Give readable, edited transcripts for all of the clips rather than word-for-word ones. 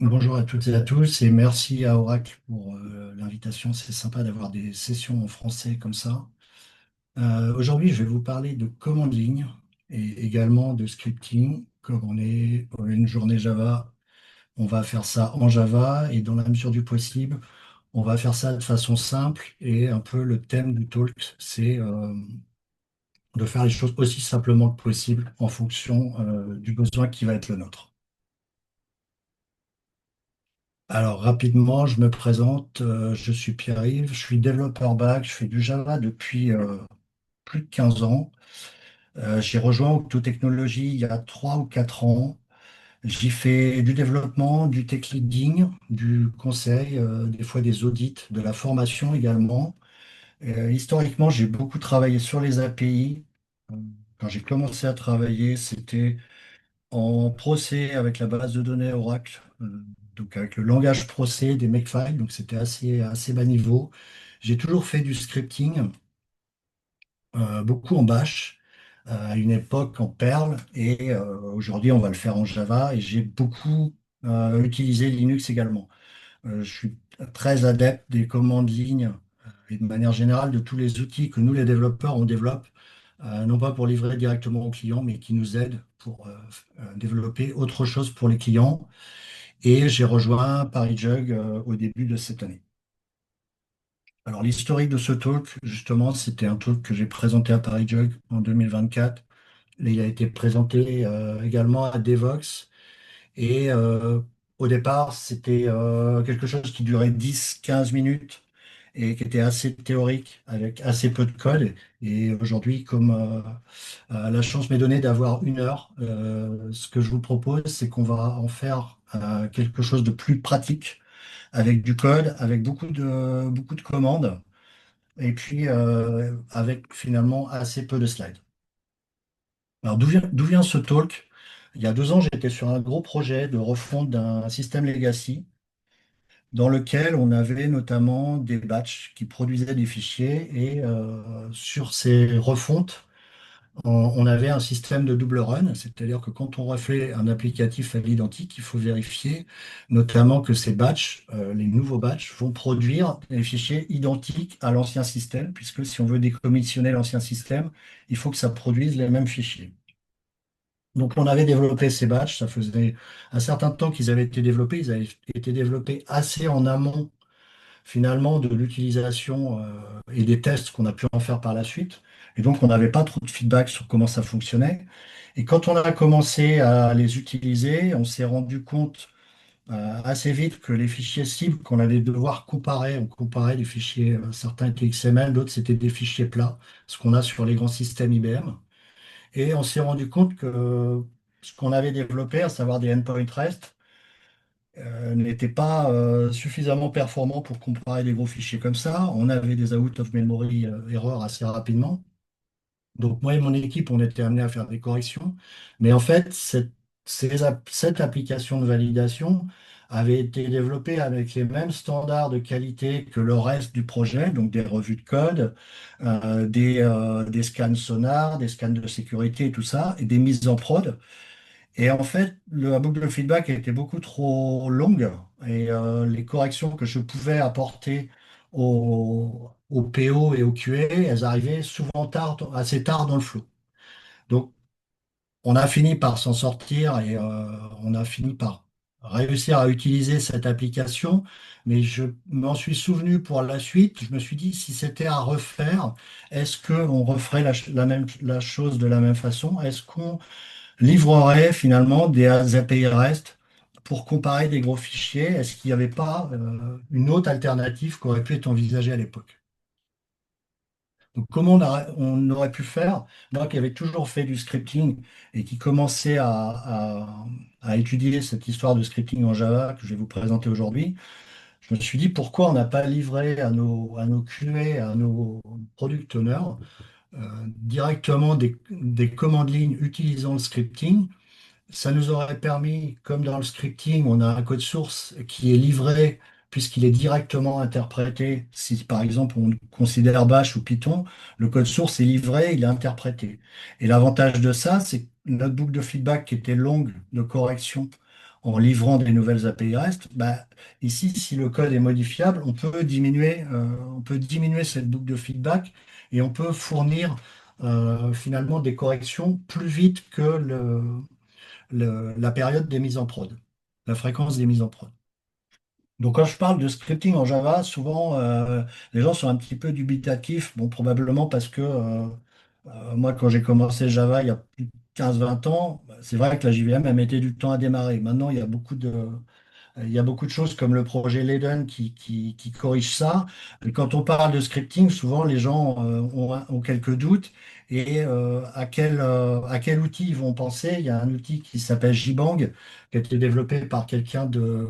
Bonjour à toutes et à tous et merci à Oracle pour l'invitation. C'est sympa d'avoir des sessions en français comme ça. Aujourd'hui, je vais vous parler de commande ligne et également de scripting. Comme on est une journée Java, on va faire ça en Java et dans la mesure du possible, on va faire ça de façon simple et un peu le thème du talk, c'est de faire les choses aussi simplement que possible en fonction du besoin qui va être le nôtre. Alors rapidement, je me présente, je suis Pierre-Yves, je suis développeur back, je fais du Java depuis plus de 15 ans. J'ai rejoint Octo Technologies il y a 3 ou 4 ans. J'y fais du développement, du tech leading, du conseil, des fois des audits, de la formation également. Historiquement, j'ai beaucoup travaillé sur les API. Euh, Quand j'ai commencé à travailler, c'était en procès avec la base de données Oracle, donc avec le langage procès des Makefile, donc c'était assez bas niveau. J'ai toujours fait du scripting, beaucoup en Bash, à une époque en Perl, et aujourd'hui on va le faire en Java, et j'ai beaucoup utilisé Linux également. Je suis très adepte des commandes lignes et de manière générale de tous les outils que nous les développeurs on développe, non pas pour livrer directement aux clients, mais qui nous aident pour développer autre chose pour les clients. Et j'ai rejoint ParisJug au début de cette année. Alors l'historique de ce talk, justement, c'était un talk que j'ai présenté à ParisJug en 2024. Et il a été présenté également à Devox. Et au départ, c'était quelque chose qui durait 10-15 minutes et qui était assez théorique, avec assez peu de code. Et aujourd'hui, comme la chance m'est donnée d'avoir 1 heure, ce que je vous propose, c'est qu'on va en faire quelque chose de plus pratique, avec du code, avec beaucoup de commandes, et puis avec finalement assez peu de slides. Alors, d'où vient ce talk? Il y a 2 ans, j'étais sur un gros projet de refonte d'un système legacy dans lequel on avait notamment des batchs qui produisaient des fichiers et sur ces refontes, on avait un système de double run, c'est-à-dire que quand on refait un applicatif à l'identique, il faut vérifier notamment que ces batchs, les nouveaux batchs, vont produire des fichiers identiques à l'ancien système, puisque si on veut décommissionner l'ancien système, il faut que ça produise les mêmes fichiers. Donc, on avait développé ces batchs, ça faisait un certain temps qu'ils avaient été développés, ils avaient été développés assez en amont finalement de l'utilisation et des tests qu'on a pu en faire par la suite. Et donc, on n'avait pas trop de feedback sur comment ça fonctionnait. Et quand on a commencé à les utiliser, on s'est rendu compte assez vite que les fichiers cibles qu'on allait devoir comparer, on comparait les fichiers, certains étaient XML, d'autres c'était des fichiers plats, ce qu'on a sur les grands systèmes IBM. Et on s'est rendu compte que ce qu'on avait développé, à savoir des endpoint REST, n'était pas suffisamment performant pour comparer des gros fichiers comme ça. On avait des out of memory erreurs assez rapidement. Donc moi et mon équipe, on était amenés à faire des corrections. Mais en fait, cette application de validation avait été développée avec les mêmes standards de qualité que le reste du projet, donc des revues de code, des scans sonars, des scans de sécurité et tout ça, et des mises en prod. Et en fait, la boucle de feedback était beaucoup trop longue et les corrections que je pouvais apporter au PO et au QA, elles arrivaient souvent tard, assez tard dans le flow. Donc, on a fini par s'en sortir et on a fini par réussir à utiliser cette application, mais je m'en suis souvenu pour la suite. Je me suis dit, si c'était à refaire, est-ce qu'on referait la chose de la même façon? Est-ce qu'on livrerait finalement des API REST pour comparer des gros fichiers? Est-ce qu'il n'y avait pas une autre alternative qui aurait pu être envisagée à l'époque? Donc, comment on aurait pu faire, moi qui avais toujours fait du scripting et qui commençait à étudier cette histoire de scripting en Java que je vais vous présenter aujourd'hui, je me suis dit pourquoi on n'a pas livré à nos QA, à nos product owners, directement des commandes lignes utilisant le scripting. Ça nous aurait permis, comme dans le scripting, on a un code source qui est livré puisqu'il est directement interprété. Si par exemple on considère Bash ou Python, le code source est livré, il est interprété. Et l'avantage de ça, c'est que notre boucle de feedback qui était longue de correction en livrant des nouvelles API REST. Bah, ici, si le code est modifiable, on peut diminuer cette boucle de feedback et on peut fournir finalement des corrections plus vite que la période des mises en prod, la fréquence des mises en prod. Donc quand je parle de scripting en Java, souvent les gens sont un petit peu dubitatifs, bon, probablement parce que moi quand j'ai commencé Java il y a plus de 15-20 ans, bah, c'est vrai que la JVM elle mettait du temps à démarrer. Maintenant il y a beaucoup de choses comme le projet Leiden qui corrige ça. Et quand on parle de scripting, souvent les gens ont quelques doutes et à quel outil ils vont penser. Il y a un outil qui s'appelle JBang qui a été développé par quelqu'un de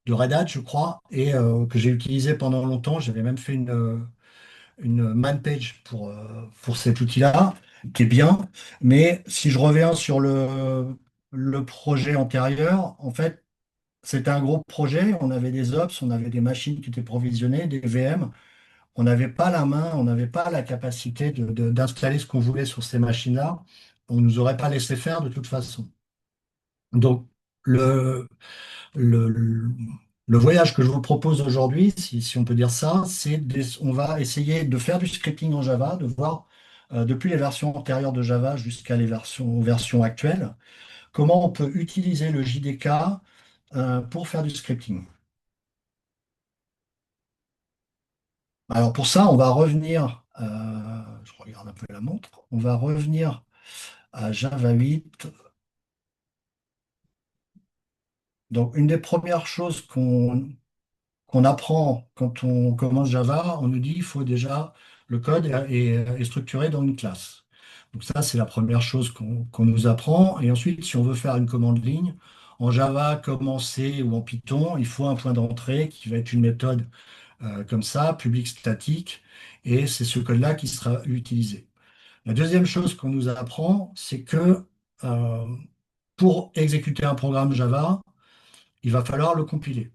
Red Hat, je crois, et que j'ai utilisé pendant longtemps. J'avais même fait une man page pour cet outil-là, qui est bien. Mais si je reviens sur le projet antérieur, en fait, c'était un gros projet. On avait des ops, on avait des machines qui étaient provisionnées, des VM. On n'avait pas la main, on n'avait pas la capacité d'installer ce qu'on voulait sur ces machines-là. On ne nous aurait pas laissé faire de toute façon. Donc, le, le, le- le voyage que je vous propose aujourd'hui, si on peut dire ça, on va essayer de faire du scripting en Java, de voir depuis les versions antérieures de Java jusqu'à versions actuelles, comment on peut utiliser le JDK pour faire du scripting. Alors pour ça, on va revenir, je regarde un peu la montre, on va revenir à Java 8. Donc une des premières choses qu'on apprend quand on commence Java, on nous dit il faut déjà, le code est structuré dans une classe. Donc ça, c'est la première chose qu'on nous apprend. Et ensuite, si on veut faire une commande ligne, en Java, comme en C ou en Python, il faut un point d'entrée qui va être une méthode comme ça, public statique, et c'est ce code-là qui sera utilisé. La deuxième chose qu'on nous apprend, c'est que euh, pour exécuter un programme Java, il va falloir le compiler,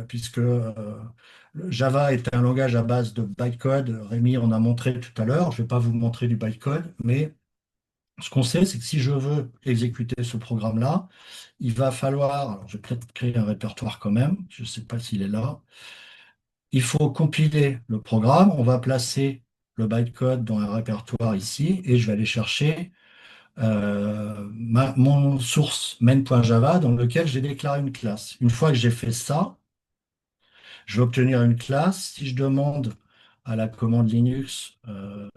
puisque le Java est un langage à base de bytecode. Rémi en a montré tout à l'heure. Je ne vais pas vous montrer du bytecode, mais ce qu'on sait, c'est que si je veux exécuter ce programme-là, il va falloir, alors je vais peut-être créer un répertoire quand même, je ne sais pas s'il est là. Il faut compiler le programme. On va placer le bytecode dans un répertoire ici, et je vais aller chercher mon source main.java dans lequel j'ai déclaré une classe. Une fois que j'ai fait ça, je vais obtenir une classe. Si je demande à la commande Linux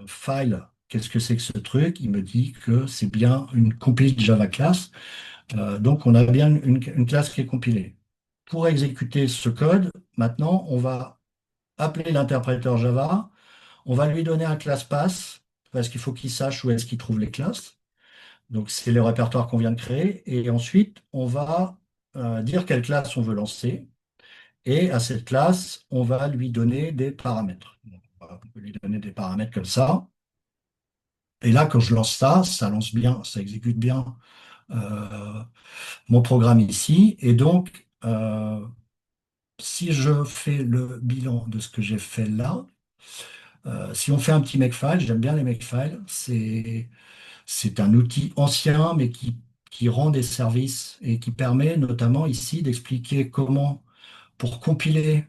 file, qu'est-ce que c'est que ce truc? Il me dit que c'est bien une compiled Java class. Donc on a bien une classe qui est compilée. Pour exécuter ce code, maintenant on va appeler l'interpréteur Java. On va lui donner un class pass parce qu'il faut qu'il sache où est-ce qu'il trouve les classes. Donc c'est le répertoire qu'on vient de créer. Et ensuite, on va dire quelle classe on veut lancer. Et à cette classe, on va lui donner des paramètres. Donc, on peut lui donner des paramètres comme ça. Et là, quand je lance ça, ça lance bien, ça exécute bien euh, mon programme ici. Et donc, si je fais le bilan de ce que j'ai fait là, si on fait un petit makefile, j'aime bien les makefiles, c'est un outil ancien, mais qui rend des services et qui permet notamment ici d'expliquer comment, pour compiler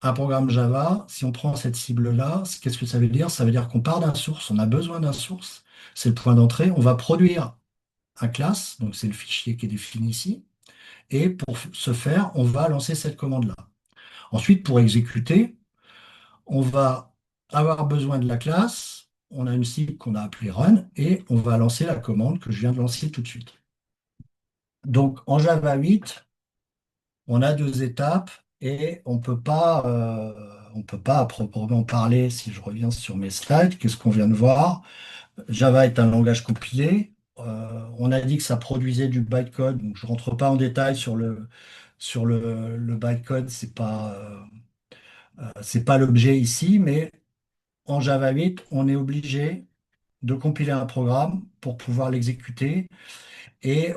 un programme Java, si on prend cette cible-là, qu'est-ce que ça veut dire? Ça veut dire qu'on part d'un source, on a besoin d'un source, c'est le point d'entrée, on va produire un class, donc c'est le fichier qui est défini ici, et pour ce faire, on va lancer cette commande-là. Ensuite, pour exécuter, on va avoir besoin de la classe, on a une cible qu'on a appelée run, et on va lancer la commande que je viens de lancer tout de suite. Donc en Java 8, on a deux étapes et on peut pas à proprement parler, si je reviens sur mes slides, qu'est-ce qu'on vient de voir? Java est un langage compilé. On a dit que ça produisait du bytecode, donc je rentre pas en détail sur le bytecode, c'est pas l'objet ici, mais en Java 8, on est obligé de compiler un programme pour pouvoir l'exécuter et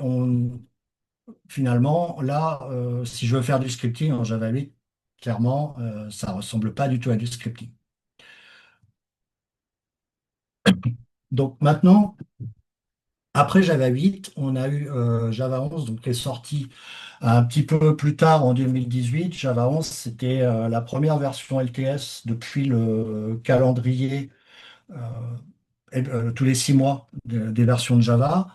finalement, là, si je veux faire du scripting en Java 8, clairement, ça ressemble pas du tout à du scripting. Donc maintenant, Après Java 8, on a eu Java 11, donc, qui est sorti un petit peu plus tard en 2018. Java 11, c'était la première version LTS depuis le calendrier euh, tous les 6 mois des versions de Java.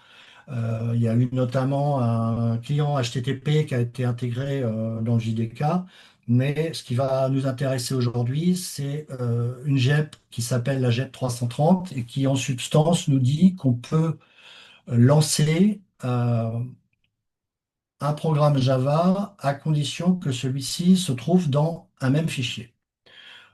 Il y a eu notamment un client HTTP qui a été intégré dans le JDK. Mais ce qui va nous intéresser aujourd'hui, c'est une JEP qui s'appelle la JEP 330 et qui, en substance, nous dit qu'on peut lancer un programme Java à condition que celui-ci se trouve dans un même fichier.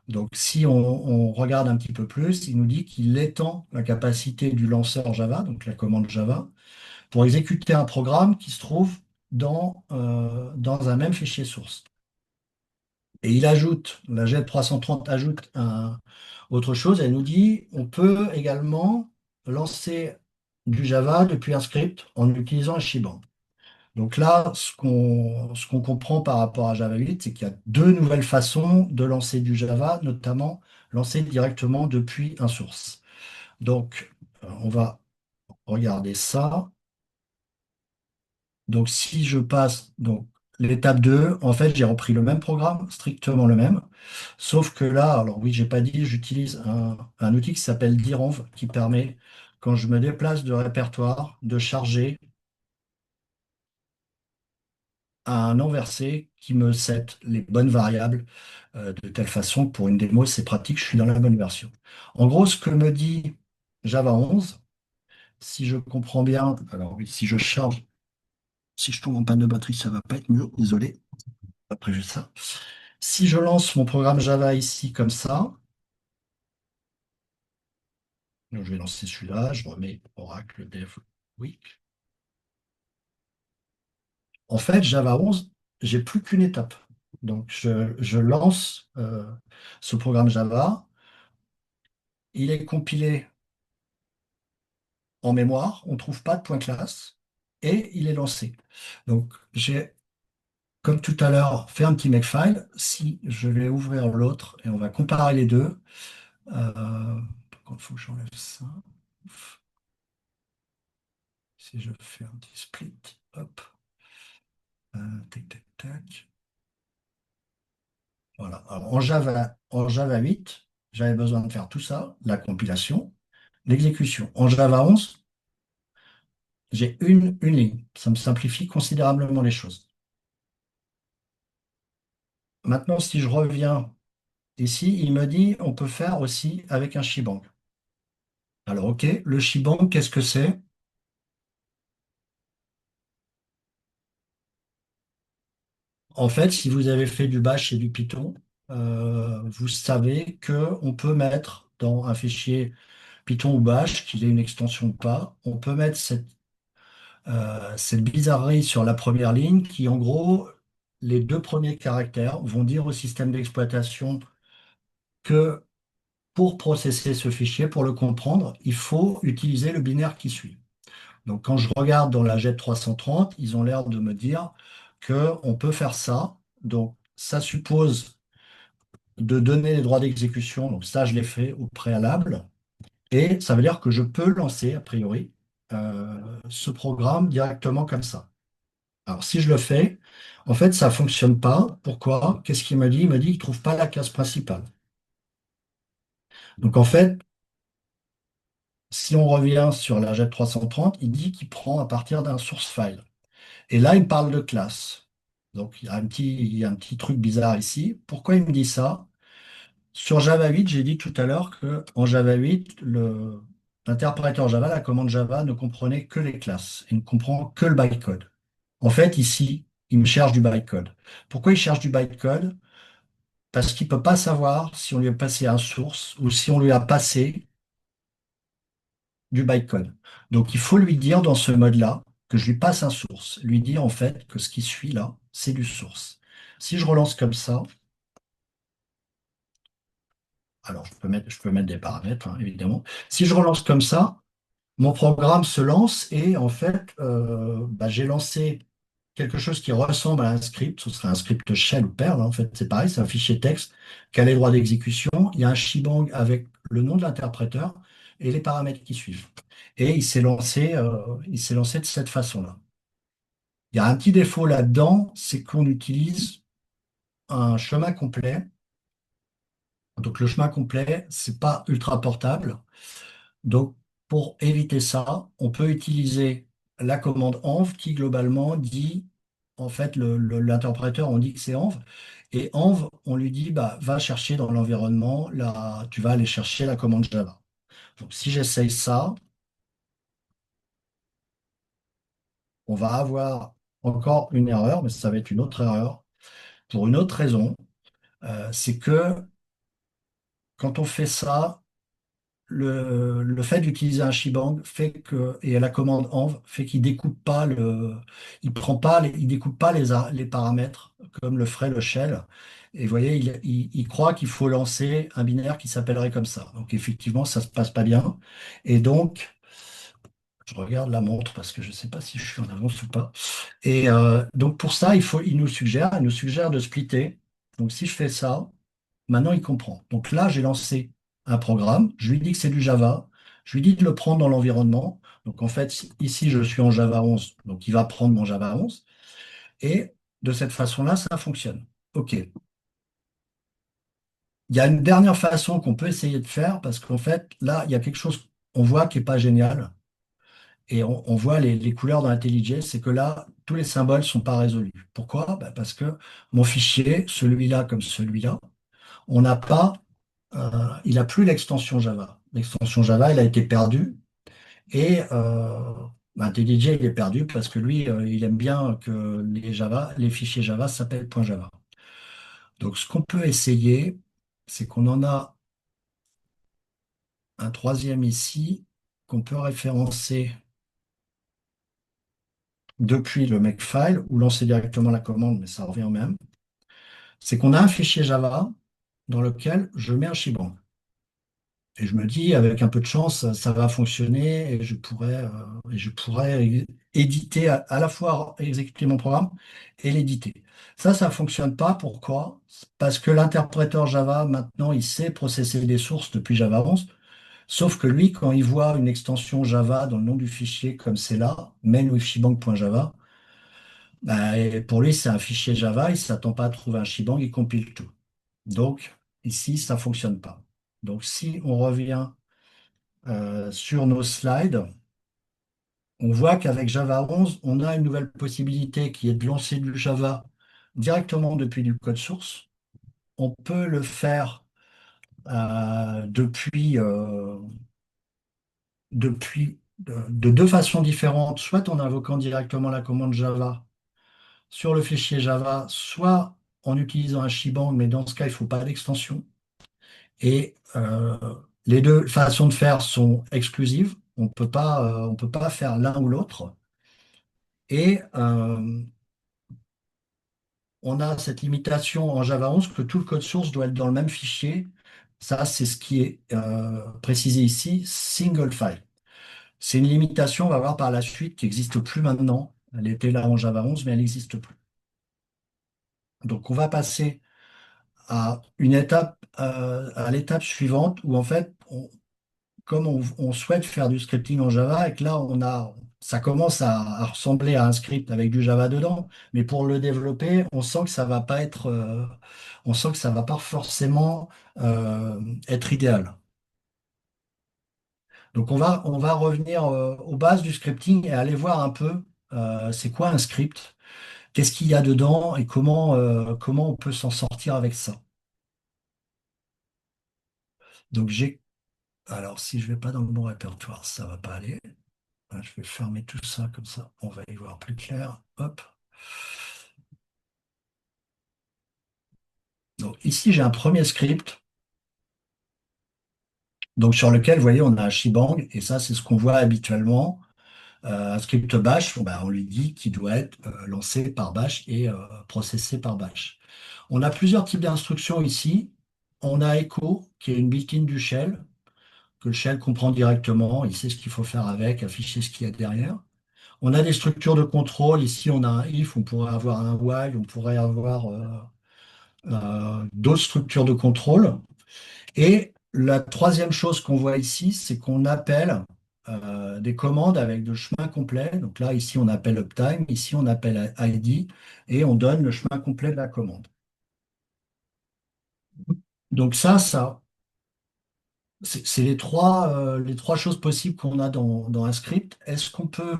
Donc, si on regarde un petit peu plus, il nous dit qu'il étend la capacité du lanceur Java, donc la commande Java, pour exécuter un programme qui se trouve dans un même fichier source. Et il ajoute, la GEP 330 ajoute autre chose, elle nous dit on peut également lancer du Java depuis un script en utilisant un shebang. Donc là, ce qu'on comprend par rapport à Java 8, c'est qu'il y a deux nouvelles façons de lancer du Java, notamment lancer directement depuis un source. Donc, on va regarder ça. Donc, si je passe donc l'étape 2, en fait, j'ai repris le même programme, strictement le même. Sauf que là, alors oui, j'ai pas dit, j'utilise un outil qui s'appelle diranv, qui permet, quand je me déplace de répertoire, de charger un inversé qui me set les bonnes variables de telle façon que pour une démo, c'est pratique, je suis dans la bonne version. En gros, ce que me dit Java 11, si je comprends bien, alors oui, si je charge, si je tombe en panne de batterie, ça va pas être mieux, désolé, pas prévu ça. Si je lance mon programme Java ici comme ça, donc je vais lancer celui-là, je remets Oracle Dev Week. En fait, Java 11, j'ai plus qu'une étape. Donc je lance ce programme Java, il est compilé en mémoire, on ne trouve pas de point classe, et il est lancé. Donc j'ai, comme tout à l'heure, fait un petit makefile. Si je vais ouvrir l'autre et on va comparer les deux, par contre, il faut que j'enlève ça. Si je fais un petit split, hop, tac, tac, tac. Voilà. Alors, en Java 8, j'avais besoin de faire tout ça, la compilation, l'exécution. En Java 11, j'ai une ligne. Ça me simplifie considérablement les choses. Maintenant, si je reviens ici, il me dit on peut faire aussi avec un shebang. Alors, OK, le shebang, qu'est-ce que c'est? En fait, si vous avez fait du Bash et du Python, vous savez qu'on peut mettre dans un fichier Python ou Bash, qu'il ait une extension ou pas, on peut mettre cette bizarrerie sur la première ligne qui, en gros, les deux premiers caractères vont dire au système d'exploitation que pour processer ce fichier, pour le comprendre, il faut utiliser le binaire qui suit. Donc, quand je regarde dans la JET 330, ils ont l'air de me dire qu'on peut faire ça. Donc, ça suppose de donner les droits d'exécution. Donc, ça, je l'ai fait au préalable. Et ça veut dire que je peux lancer, a priori, ce programme directement comme ça. Alors, si je le fais, en fait, ça ne fonctionne pas. Pourquoi? Qu'est-ce qu'il me dit? Il me dit qu'il ne trouve pas la case principale. Donc, en fait, si on revient sur la JET 330, il dit qu'il prend à partir d'un source file. Et là, il parle de classe. Donc, il y a un petit truc bizarre ici. Pourquoi il me dit ça? Sur Java 8, j'ai dit tout à l'heure qu'en Java 8, l'interpréteur Java, la commande Java, ne comprenait que les classes et ne comprend que le bytecode. En fait, ici, il me cherche du bytecode. Pourquoi il cherche du bytecode? Parce qu'il ne peut pas savoir si on lui a passé un source ou si on lui a passé du bytecode. Donc, il faut lui dire dans ce mode-là que je lui passe un source. Lui dire en fait que ce qui suit là, c'est du source. Si je relance comme ça, alors je peux mettre des paramètres, hein, évidemment. Si je relance comme ça, mon programme se lance et en fait, bah, j'ai lancé quelque chose qui ressemble à un script. Ce serait un script shell ou Perl, hein. En fait, c'est pareil, c'est un fichier texte qui a les droits d'exécution. Il y a un shebang avec le nom de l'interpréteur et les paramètres qui suivent. Et il s'est lancé de cette façon-là. Il y a un petit défaut là-dedans, c'est qu'on utilise un chemin complet. Donc le chemin complet, c'est pas ultra portable. Donc pour éviter ça, on peut utiliser la commande env qui globalement dit, en fait, l'interpréteur, on dit que c'est env. Et env, on lui dit, bah, va chercher dans l'environnement, là, tu vas aller chercher la commande Java. Donc si j'essaye ça, on va avoir encore une erreur, mais ça va être une autre erreur. Pour une autre raison, c'est que quand on fait ça, le fait d'utiliser un shebang fait que, et la commande env fait qu'il découpe pas il prend pas, il découpe pas les paramètres comme le ferait le shell. Et vous voyez, il croit qu'il faut lancer un binaire qui s'appellerait comme ça. Donc effectivement, ça se passe pas bien. Et donc, je regarde la montre parce que je sais pas si je suis en avance ou pas. Et donc pour ça, il nous suggère de splitter. Donc si je fais ça, maintenant, il comprend. Donc là, j'ai lancé un programme. Je lui dis que c'est du Java. Je lui dis de le prendre dans l'environnement. Donc en fait, ici, je suis en Java 11. Donc il va prendre mon Java 11. Et de cette façon-là, ça fonctionne. OK. Il y a une dernière façon qu'on peut essayer de faire parce qu'en fait, là, il y a quelque chose qu'on voit qui n'est pas génial. Et on voit les couleurs dans l'IntelliJ, c'est que là, tous les symboles ne sont pas résolus. Pourquoi? Bah, parce que mon fichier, celui-là comme celui-là, on n'a pas, il n'a plus l'extension Java. L'extension Java, elle a été perdue. Et IntelliJ, il est perdu parce que lui, il aime bien que les fichiers Java s'appellent .java. Donc, ce qu'on peut essayer, c'est qu'on en a un troisième ici qu'on peut référencer depuis le makefile ou lancer directement la commande, mais ça revient au même. C'est qu'on a un fichier Java dans lequel je mets un shebang. Et je me dis, avec un peu de chance, ça va fonctionner et je pourrais éditer, à la fois exécuter mon programme et l'éditer. Ça ne fonctionne pas. Pourquoi? Parce que l'interpréteur Java, maintenant, il sait processer des sources depuis Java 11. Sauf que lui, quand il voit une extension Java dans le nom du fichier, comme c'est là, main with shebang.java, bah, et pour lui, c'est un fichier Java, il ne s'attend pas à trouver un shebang, il compile tout. Donc, ici, ça ne fonctionne pas. Donc, si on revient sur nos slides, on voit qu'avec Java 11, on a une nouvelle possibilité qui est de lancer du Java directement depuis du code source. On peut le faire de deux façons différentes, soit en invoquant directement la commande Java sur le fichier Java, soit en utilisant un shebang, mais dans ce cas, il ne faut pas d'extension. Et les deux façons de faire sont exclusives. On peut pas faire l'un ou l'autre. Et on a cette limitation en Java 11 que tout le code source doit être dans le même fichier. Ça, c'est ce qui est précisé ici, single file. C'est une limitation, on va voir par la suite, qui n'existe plus maintenant. Elle était là en Java 11, mais elle n'existe plus. Donc, on va passer à l'étape suivante où, en fait, comme on souhaite faire du scripting en Java et que là, ça commence à ressembler à un script avec du Java dedans, mais pour le développer, on sent que ça va pas être, on sent que ça va pas forcément être idéal. Donc on va revenir aux bases du scripting et aller voir un peu c'est quoi un script, qu'est-ce qu'il y a dedans et comment on peut s'en sortir avec ça. Donc alors si je vais pas dans le bon répertoire, ça va pas aller. Je vais fermer tout ça comme ça, on va y voir plus clair. Hop. Donc ici, j'ai un premier script donc sur lequel, vous voyez, on a un shebang, et ça, c'est ce qu'on voit habituellement. Un script bash, bon, bah, on lui dit qu'il doit être lancé par bash et processé par bash. On a plusieurs types d'instructions ici. On a echo, qui est une built-in du shell, que le shell comprend directement, il sait ce qu'il faut faire avec, afficher ce qu'il y a derrière. On a des structures de contrôle. Ici, on a un if, on pourrait avoir un while, on pourrait avoir d'autres structures de contrôle. Et La troisième chose qu'on voit ici, c'est qu'on appelle des commandes avec de chemin complet. Donc là, ici, on appelle uptime, ici, on appelle ID, et on donne le chemin complet de la commande. Donc c'est les trois choses possibles qu'on a dans un script. Est-ce qu'on peut,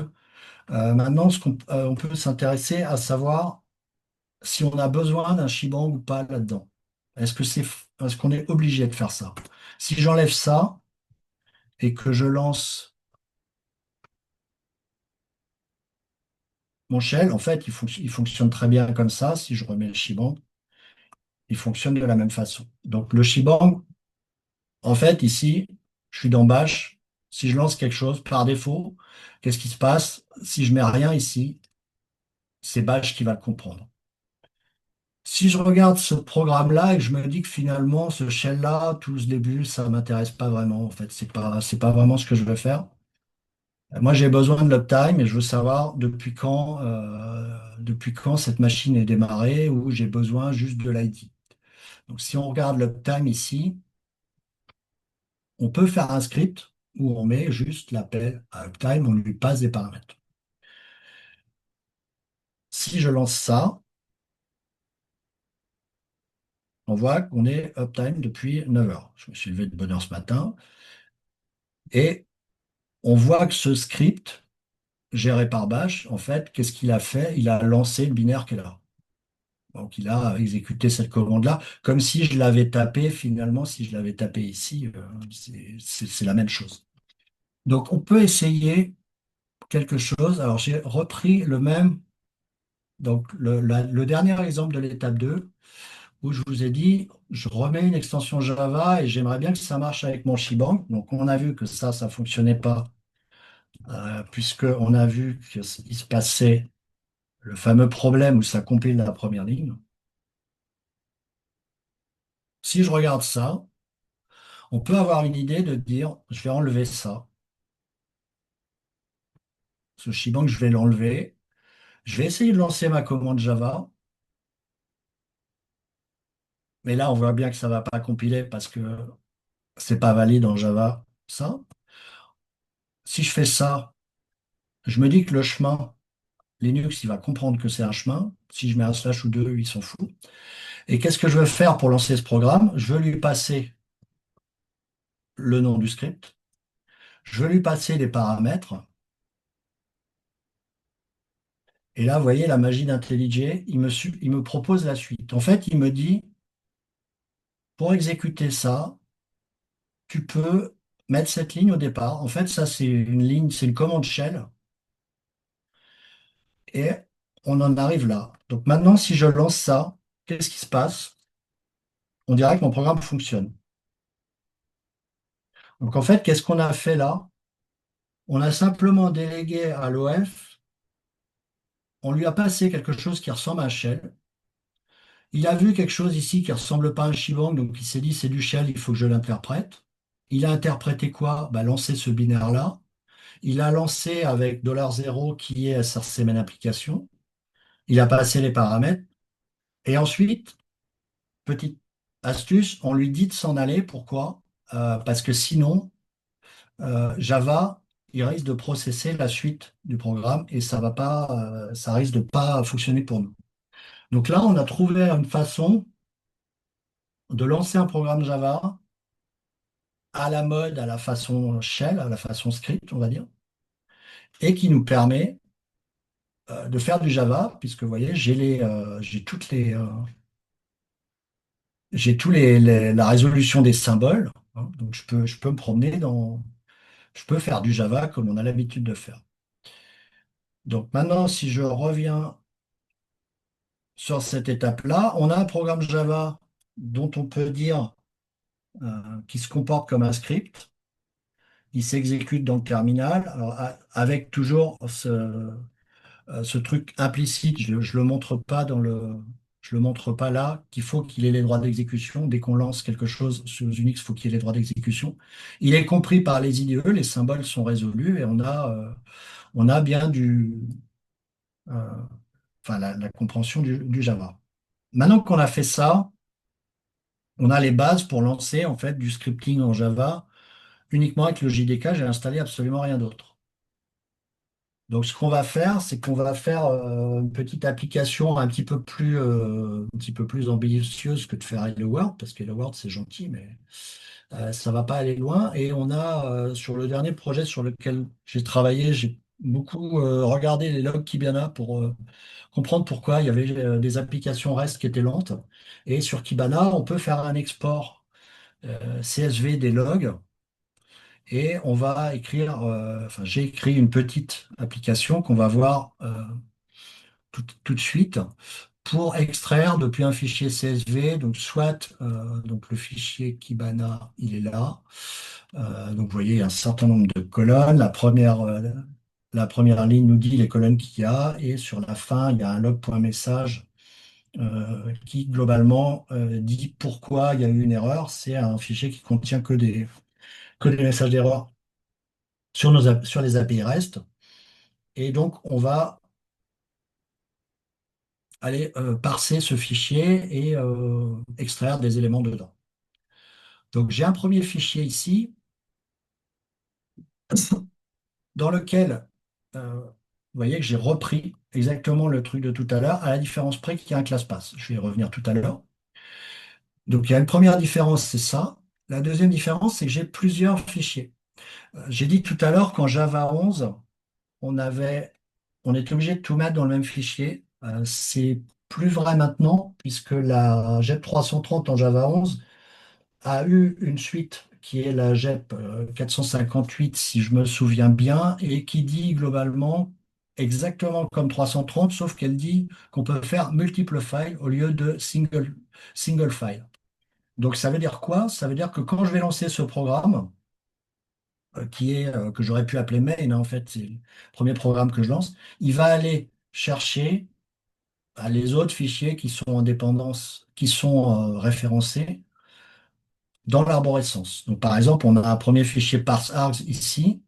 maintenant, on peut s'intéresser à savoir si on a besoin d'un shebang ou pas là-dedans. Est-ce qu'on est obligé de faire ça? Si j'enlève ça et que je lance mon shell, en fait, il fonctionne très bien comme ça. Si je remets le shebang, il fonctionne de la même façon. Donc le shebang, en fait, ici, je suis dans Bash. Si je lance quelque chose par défaut, qu'est-ce qui se passe? Si je mets rien ici, c'est Bash qui va le comprendre. Si je regarde ce programme-là et que je me dis que finalement, ce shell-là, tout ce début, ça m'intéresse pas vraiment. En fait, c'est pas vraiment ce que je veux faire. Moi, j'ai besoin de l'uptime et je veux savoir depuis quand cette machine est démarrée ou j'ai besoin juste de l'ID. Donc, si on regarde l'uptime ici, on peut faire un script où on met juste l'appel à uptime, on lui passe des paramètres. Si je lance ça, on voit qu'on est uptime depuis 9 heures. Je me suis levé de bonne heure ce matin et on voit que ce script géré par Bash, en fait, qu'est-ce qu'il a fait? Il a lancé le binaire qui est là. Donc, il a exécuté cette commande-là, comme si je l'avais tapé, finalement, si je l'avais tapé ici, c'est la même chose. Donc, on peut essayer quelque chose. Alors, j'ai repris le même, donc le dernier exemple de l'étape 2, où je vous ai dit, je remets une extension Java et j'aimerais bien que ça marche avec mon Shebang. Donc, on a vu que ça fonctionnait pas, puisqu'on a vu qu'il se passait le fameux problème où ça compile la première ligne. Si je regarde ça, on peut avoir une idée de dire, je vais enlever ça. Ce shebang, je vais l'enlever. Je vais essayer de lancer ma commande Java. Mais là, on voit bien que ça ne va pas compiler parce que c'est pas valide en Java, ça. Si je fais ça, je me dis que le chemin, Linux, il va comprendre que c'est un chemin. Si je mets un slash ou deux, il s'en fout. Et qu'est-ce que je veux faire pour lancer ce programme? Je veux lui passer le nom du script. Je veux lui passer les paramètres. Et là, vous voyez, la magie d'IntelliJ, il me propose la suite. En fait, il me dit, pour exécuter ça, tu peux mettre cette ligne au départ. En fait, ça, c'est une ligne, c'est une commande shell. Et on en arrive là. Donc maintenant, si je lance ça, qu'est-ce qui se passe? On dirait que mon programme fonctionne. Donc en fait, qu'est-ce qu'on a fait là? On a simplement délégué à l'OF, on lui a passé quelque chose qui ressemble à un shell. Il a vu quelque chose ici qui ressemble pas à un shebang, donc il s'est dit c'est du shell, il faut que je l'interprète. Il a interprété quoi? Bah, lancer ce binaire-là. Il a lancé avec $0 qui est SRC main application. Il a passé les paramètres. Et ensuite, petite astuce, on lui dit de s'en aller. Pourquoi? Parce que sinon, Java, il risque de processer la suite du programme et ça va pas, ça risque de pas fonctionner pour nous. Donc là, on a trouvé une façon de lancer un programme Java à la mode, à la façon shell, à la façon script, on va dire, et qui nous permet de faire du Java, puisque vous voyez, j'ai la résolution des symboles, hein. Donc je peux me promener je peux faire du Java comme on a l'habitude de faire. Donc maintenant, si je reviens sur cette étape-là, on a un programme Java dont on peut dire qu'il se comporte comme un script. Il s'exécute dans le terminal, alors, avec toujours ce truc implicite. Je le montre pas je le montre pas là, qu'il faut qu'il ait les droits d'exécution. Dès qu'on lance quelque chose sur Unix, il faut qu'il ait les droits d'exécution. Il est compris par les IDE, les symboles sont résolus et on a bien euh, la compréhension du Java. Maintenant qu'on a fait ça, on a les bases pour lancer en fait du scripting en Java uniquement avec le JDK. J'ai installé absolument rien d'autre. Donc, ce qu'on va faire, c'est qu'on va faire une petite application un petit peu plus ambitieuse que de faire Hello World, parce que Hello World, c'est gentil, mais ça va pas aller loin. Et on a, sur le dernier projet sur lequel j'ai travaillé, j'ai beaucoup regardé les logs Kibana pour comprendre pourquoi il y avait des applications REST qui étaient lentes. Et sur Kibana, on peut faire un export CSV des logs et on va écrire, enfin, j'ai écrit une petite application qu'on va voir tout de suite pour extraire depuis un fichier CSV, donc soit donc le fichier Kibana, il est là. Donc vous voyez, il y a un certain nombre de colonnes. La première ligne nous dit les colonnes qu'il y a, et sur la fin, il y a un log.message qui globalement dit pourquoi il y a eu une erreur. C'est un fichier qui contient que des messages d'erreur sur les API REST. Et donc, on va aller parser ce fichier et extraire des éléments dedans. Donc, j'ai un premier fichier ici dans lequel, vous voyez que j'ai repris exactement le truc de tout à l'heure, à la différence près qu'il y a un class pass. Je vais y revenir tout à l'heure. Donc, il y a une première différence, c'est ça. La deuxième différence, c'est que j'ai plusieurs fichiers. J'ai dit tout à l'heure qu'en Java 11, on avait, on était obligé de tout mettre dans le même fichier. C'est plus vrai maintenant, puisque la JEP 330 en Java 11 a eu une suite qui est la JEP 458, si je me souviens bien, et qui dit globalement exactement comme 330, sauf qu'elle dit qu'on peut faire multiple files au lieu de single file. Donc ça veut dire quoi? Ça veut dire que quand je vais lancer ce programme, que j'aurais pu appeler main, hein, en fait, c'est le premier programme que je lance, il va aller chercher les autres fichiers qui sont en dépendance, qui sont référencés dans l'arborescence. Donc, par exemple, on a un premier fichier parseargs ici,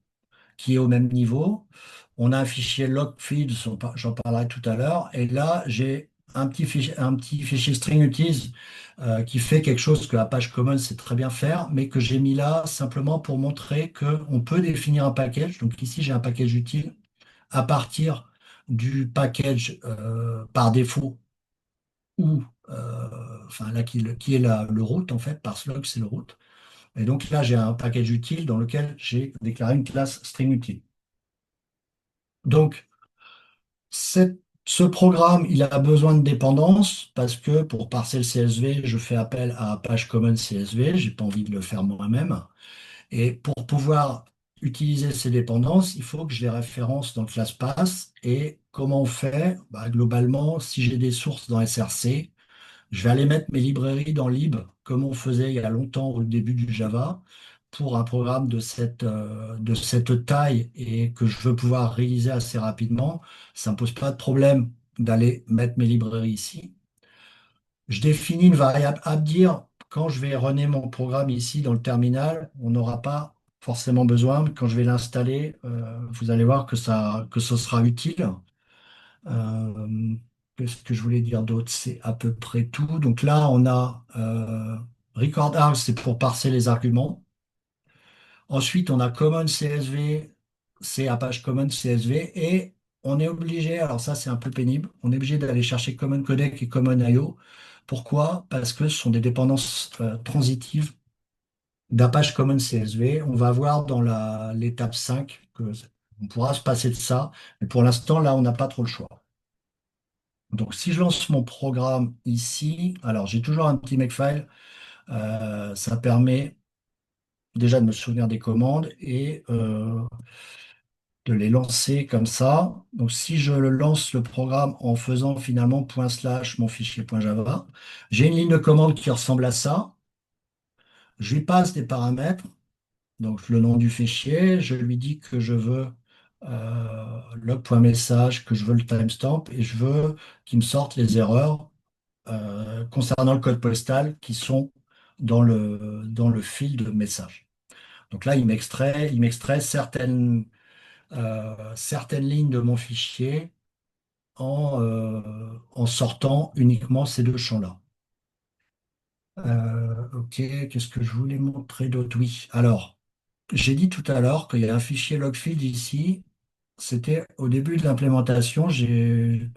qui est au même niveau. On a un fichier logfields, j'en parlerai tout à l'heure. Et là, j'ai un petit fichier string utils qui fait quelque chose que Apache Commons sait très bien faire, mais que j'ai mis là simplement pour montrer qu'on peut définir un package. Donc ici, j'ai un package utile à partir du package par défaut ou enfin là qui est le root en fait, parslog c'est le root. Et donc là, j'ai un package utile dans lequel j'ai déclaré une classe string utile. Donc, ce programme, il a besoin de dépendance parce que pour parser le CSV, je fais appel à Apache Commons CSV. J'ai pas envie de le faire moi-même. Et pour pouvoir utiliser ces dépendances, il faut que je les référence dans le ClassPass. Et comment on fait? Bah, globalement, si j'ai des sources dans SRC, je vais aller mettre mes librairies dans lib, comme on faisait il y a longtemps au début du Java, pour un programme de cette taille et que je veux pouvoir réaliser assez rapidement. Ça ne me pose pas de problème d'aller mettre mes librairies ici. Je définis une variable abdir. Quand je vais runner mon programme ici dans le terminal, on n'aura pas forcément besoin, mais quand je vais l'installer, vous allez voir que ce sera utile. Euh, Qu'est-ce que je voulais dire d'autre? C'est à peu près tout. Donc là, on a record args, c'est pour parser les arguments. Ensuite, on a common CSV, c'est Apache Common CSV. Et on est obligé, alors ça c'est un peu pénible, on est obligé d'aller chercher common codec et common IO. Pourquoi? Parce que ce sont des dépendances transitives d'Apache Common CSV. On va voir dans l'étape 5 que on pourra se passer de ça. Mais pour l'instant, là, on n'a pas trop le choix. Donc, si je lance mon programme ici, alors j'ai toujours un petit makefile. Ça permet déjà de me souvenir des commandes et de les lancer comme ça. Donc, si je lance le programme en faisant finalement point slash mon fichier .java, j'ai une ligne de commande qui ressemble à ça. Je lui passe des paramètres, donc le nom du fichier, je lui dis que je veux log.message, que je veux le timestamp et je veux qu'il me sorte les erreurs concernant le code postal qui sont dans le fil de message. Donc là, il m'extrait certaines lignes de mon fichier en sortant uniquement ces deux champs-là. Ok, qu'est-ce que je voulais montrer d'autre? Oui, alors, j'ai dit tout à l'heure qu'il y a un fichier logfield ici. C'était au début de l'implémentation, je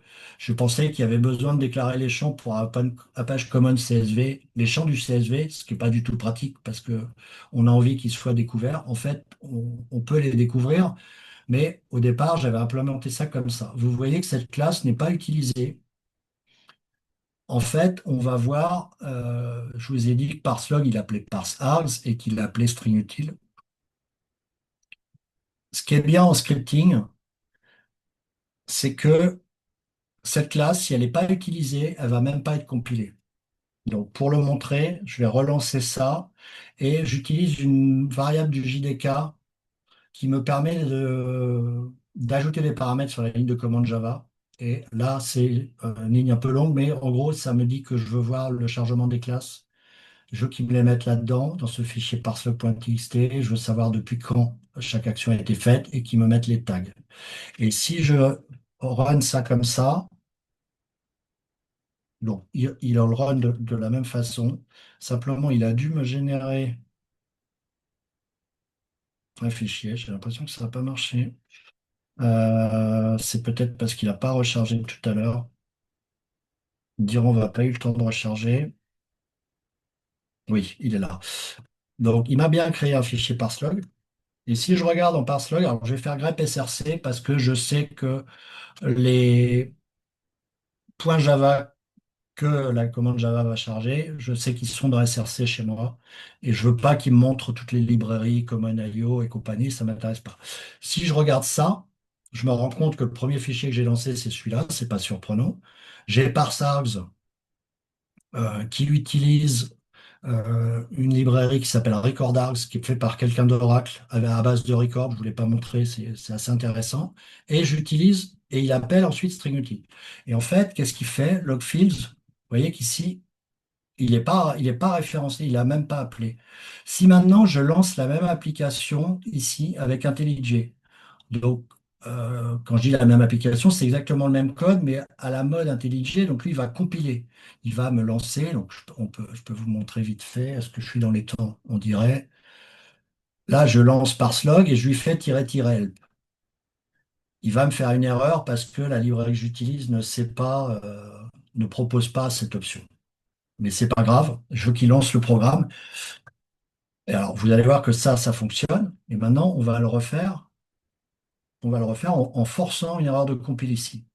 pensais qu'il y avait besoin de déclarer les champs pour Apache Common CSV, les champs du CSV, ce qui n'est pas du tout pratique parce que on a envie qu'ils soient découverts. En fait, on peut les découvrir, mais au départ, j'avais implémenté ça comme ça. Vous voyez que cette classe n'est pas utilisée. En fait, on va voir, je vous ai dit que parseLog, il appelait parseArgs et qu'il appelait string Ce qui est bien en scripting, c'est que cette classe, si elle n'est pas utilisée, elle va même pas être compilée. Donc, pour le montrer, je vais relancer ça et j'utilise une variable du JDK qui me permet d'ajouter des paramètres sur la ligne de commande Java. Et là, c'est une ligne un peu longue, mais en gros, ça me dit que je veux voir le chargement des classes. Je veux qu'ils me les mettent là-dedans, dans ce fichier parse.txt. Je veux savoir depuis quand chaque action a été faite et qu'ils me mettent les tags. Et si je run ça comme ça, donc il le run de la même façon. Simplement, il a dû me générer un fichier. J'ai l'impression que ça n'a pas marché. C'est peut-être parce qu'il n'a pas rechargé tout à l'heure. Diront, on va pas eu le temps de recharger. Oui, il est là. Donc, il m'a bien créé un fichier parslog. Et si je regarde en parslog, alors je vais faire grep src parce que je sais que les points Java que la commande Java va charger, je sais qu'ils sont dans src chez moi et je veux pas qu'ils me montrent toutes les librairies comme IO et compagnie, ça m'intéresse pas. Si je regarde ça, je me rends compte que le premier fichier que j'ai lancé, c'est celui-là, c'est pas surprenant. J'ai parsargs qui utilise une librairie qui s'appelle RecordArgs, qui est faite par quelqu'un d'Oracle à base de record. Je ne vous l'ai pas montré, c'est assez intéressant. Et j'utilise, et il appelle ensuite string Et en fait, qu'est-ce qu'il fait? Logfields, vous voyez qu'ici, il est pas référencé, il n'a même pas appelé. Si maintenant je lance la même application ici avec IntelliJ, donc, quand je dis la même application, c'est exactement le même code, mais à la mode IntelliJ. Donc, lui, il va compiler. Il va me lancer. Donc, je peux vous montrer vite fait. Est-ce que je suis dans les temps? On dirait. Là, je lance parslog et je lui fais -help. Il va me faire une erreur parce que la librairie que j'utilise ne sait pas, ne propose pas cette option. Mais c'est pas grave. Je veux qu'il lance le programme. Et alors, vous allez voir que ça fonctionne. Et maintenant, on va le refaire. On va le refaire en forçant une erreur de compile ici.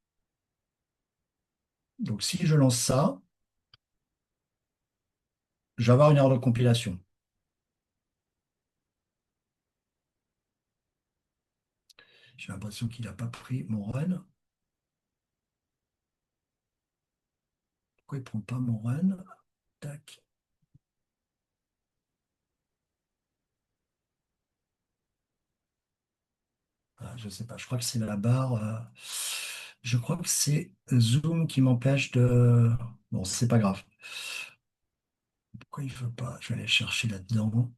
Donc, si je lance ça, je vais avoir une erreur de compilation. J'ai l'impression qu'il n'a pas pris mon run. Pourquoi il ne prend pas mon run? Tac. Ah, je ne sais pas, je crois que c'est la barre. Je crois que c'est Zoom qui m'empêche de. Bon, c'est pas grave. Pourquoi il ne veut pas? Je vais aller chercher là-dedans.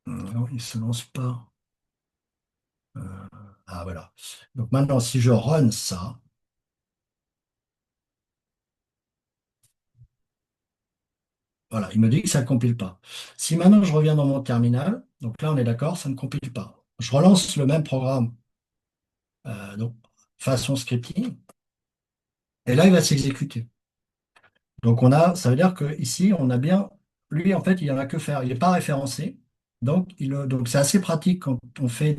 Non, il ne se lance pas. Euh, ah, voilà. Donc maintenant, si je run ça, voilà, il me dit que ça ne compile pas. Si maintenant je reviens dans mon terminal, donc là on est d'accord, ça ne compile pas. Je relance le même programme, donc façon scripting, et là il va s'exécuter. Donc ça veut dire que ici on a bien, lui en fait il n'y en a que faire, il n'est pas référencé, donc c'est assez pratique quand on fait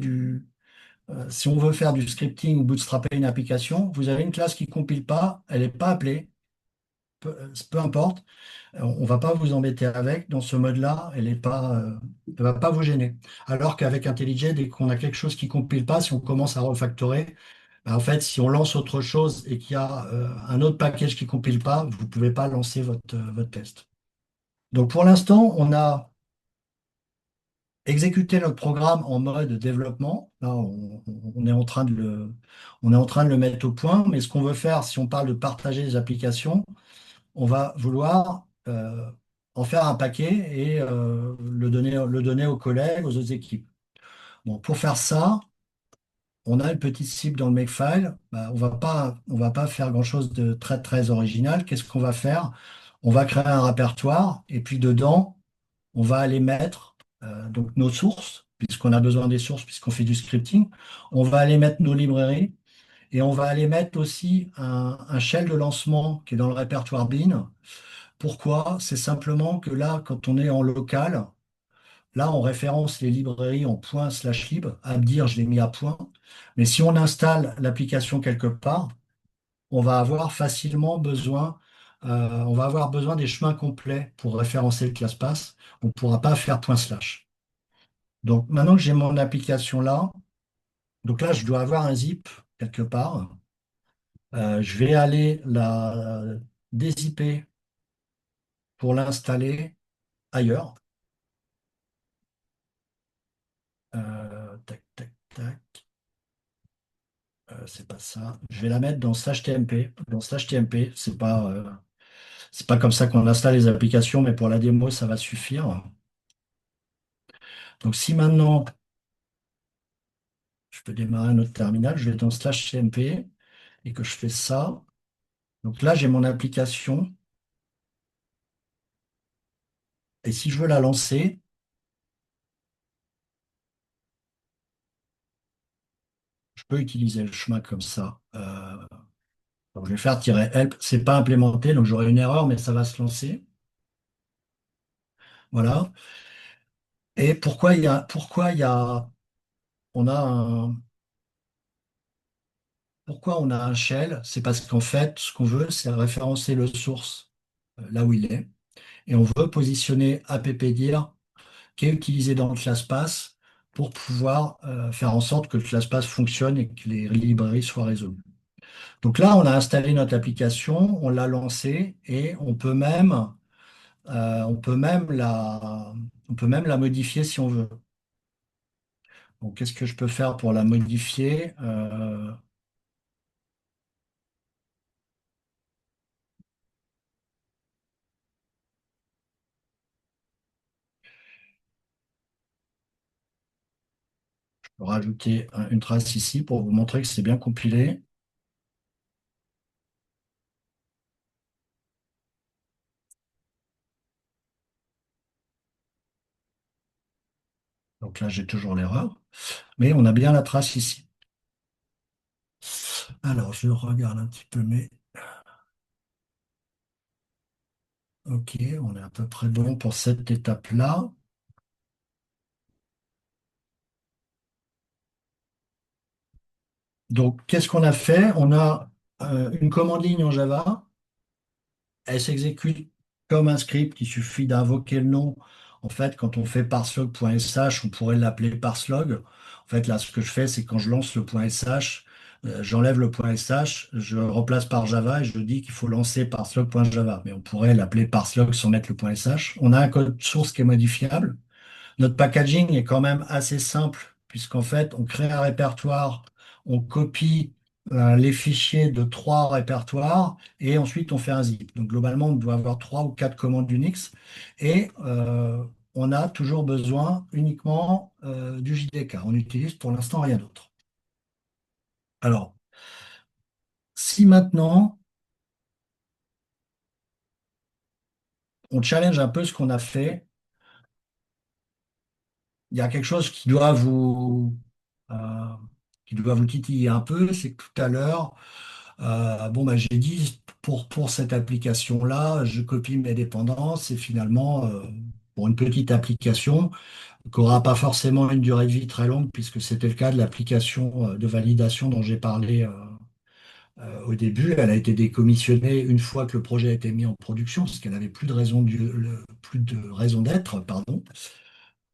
si on veut faire du scripting ou bootstrapper une application, vous avez une classe qui ne compile pas, elle n'est pas appelée, peu importe. On ne va pas vous embêter avec. Dans ce mode-là, elle va pas vous gêner. Alors qu'avec IntelliJ, dès qu'on a quelque chose qui ne compile pas, si on commence à refactorer, ben, en fait, si on lance autre chose et qu'il y a un autre package qui ne compile pas, vous ne pouvez pas lancer votre test. Donc pour l'instant, on a exécuté notre programme en mode développement. Là, on est en train on est en train de le mettre au point. Mais ce qu'on veut faire, si on parle de partager les applications, on va vouloir en faire un paquet et le donner aux collègues, aux autres équipes. Bon, pour faire ça, on a une petite cible dans le makefile, bah, on va pas faire grand-chose de très très original. Qu'est-ce qu'on va faire? On va créer un répertoire et puis dedans, on va aller mettre donc nos sources, puisqu'on a besoin des sources, puisqu'on fait du scripting. On va aller mettre nos librairies et on va aller mettre aussi un shell de lancement qui est dans le répertoire bin. Pourquoi? C'est simplement que là, quand on est en local, là, on référence les librairies en ./lib. À me dire, je l'ai mis à point. Mais si on installe l'application quelque part, on va avoir facilement besoin, on va avoir besoin des chemins complets pour référencer le ClassPass. On ne pourra pas faire ./. Donc maintenant que j'ai mon application là, donc là, je dois avoir un zip quelque part. Je vais aller la dézipper pour l'installer ailleurs. Tac, tac, tac. C'est pas ça. Je vais la mettre dans slash TMP. Dans slash TMP, c'est pas comme ça qu'on installe les applications, mais pour la démo, ça va suffire. Donc si maintenant je peux démarrer un autre terminal, je vais dans slash TMP et que je fais ça. Donc là, j'ai mon application. Et si je veux la lancer, je peux utiliser le chemin comme ça. Donc je vais faire -help. C'est pas implémenté, donc j'aurai une erreur, mais ça va se lancer. Voilà. Et on a pourquoi on a un shell? C'est parce qu'en fait, ce qu'on veut, c'est référencer le source là où il est. Et on veut positionner appdir qui est utilisé dans le ClassPass pour pouvoir faire en sorte que le ClassPass fonctionne et que les librairies soient résolues. Donc là, on a installé notre application, on l'a lancée et on peut même la modifier si on veut. Donc, qu'est-ce que je peux faire pour la modifier? Je peux rajouter une trace ici pour vous montrer que c'est bien compilé. Donc là, j'ai toujours l'erreur, mais on a bien la trace ici. Alors, je regarde un petit peu, mais ok, on est à peu près bon pour cette étape-là. Donc, qu'est-ce qu'on a fait? On a une commande ligne en Java. Elle s'exécute comme un script. Il suffit d'invoquer le nom. En fait, quand on fait parslog.sh, on pourrait l'appeler parslog. En fait, là, ce que je fais, c'est quand je lance le .sh, j'enlève le .sh, je le remplace par Java et je dis qu'il faut lancer parslog.java. Mais on pourrait l'appeler parslog sans mettre le .sh. On a un code source qui est modifiable. Notre packaging est quand même assez simple, puisqu'en fait, on crée un répertoire, on copie les fichiers de trois répertoires et ensuite on fait un zip. Donc globalement, on doit avoir trois ou quatre commandes Unix et on a toujours besoin uniquement du JDK. On n'utilise pour l'instant rien d'autre. Alors, si maintenant on challenge un peu ce qu'on a fait, il y a quelque chose euh, qui doit vous titiller un peu, c'est que tout à l'heure, bon, bah, j'ai dit pour cette application-là, je copie mes dépendances et finalement, pour une petite application qui n'aura pas forcément une durée de vie très longue, puisque c'était le cas de l'application de validation dont j'ai parlé au début, elle a été décommissionnée une fois que le projet a été mis en production, parce qu'elle n'avait plus de plus de raison d'être, pardon.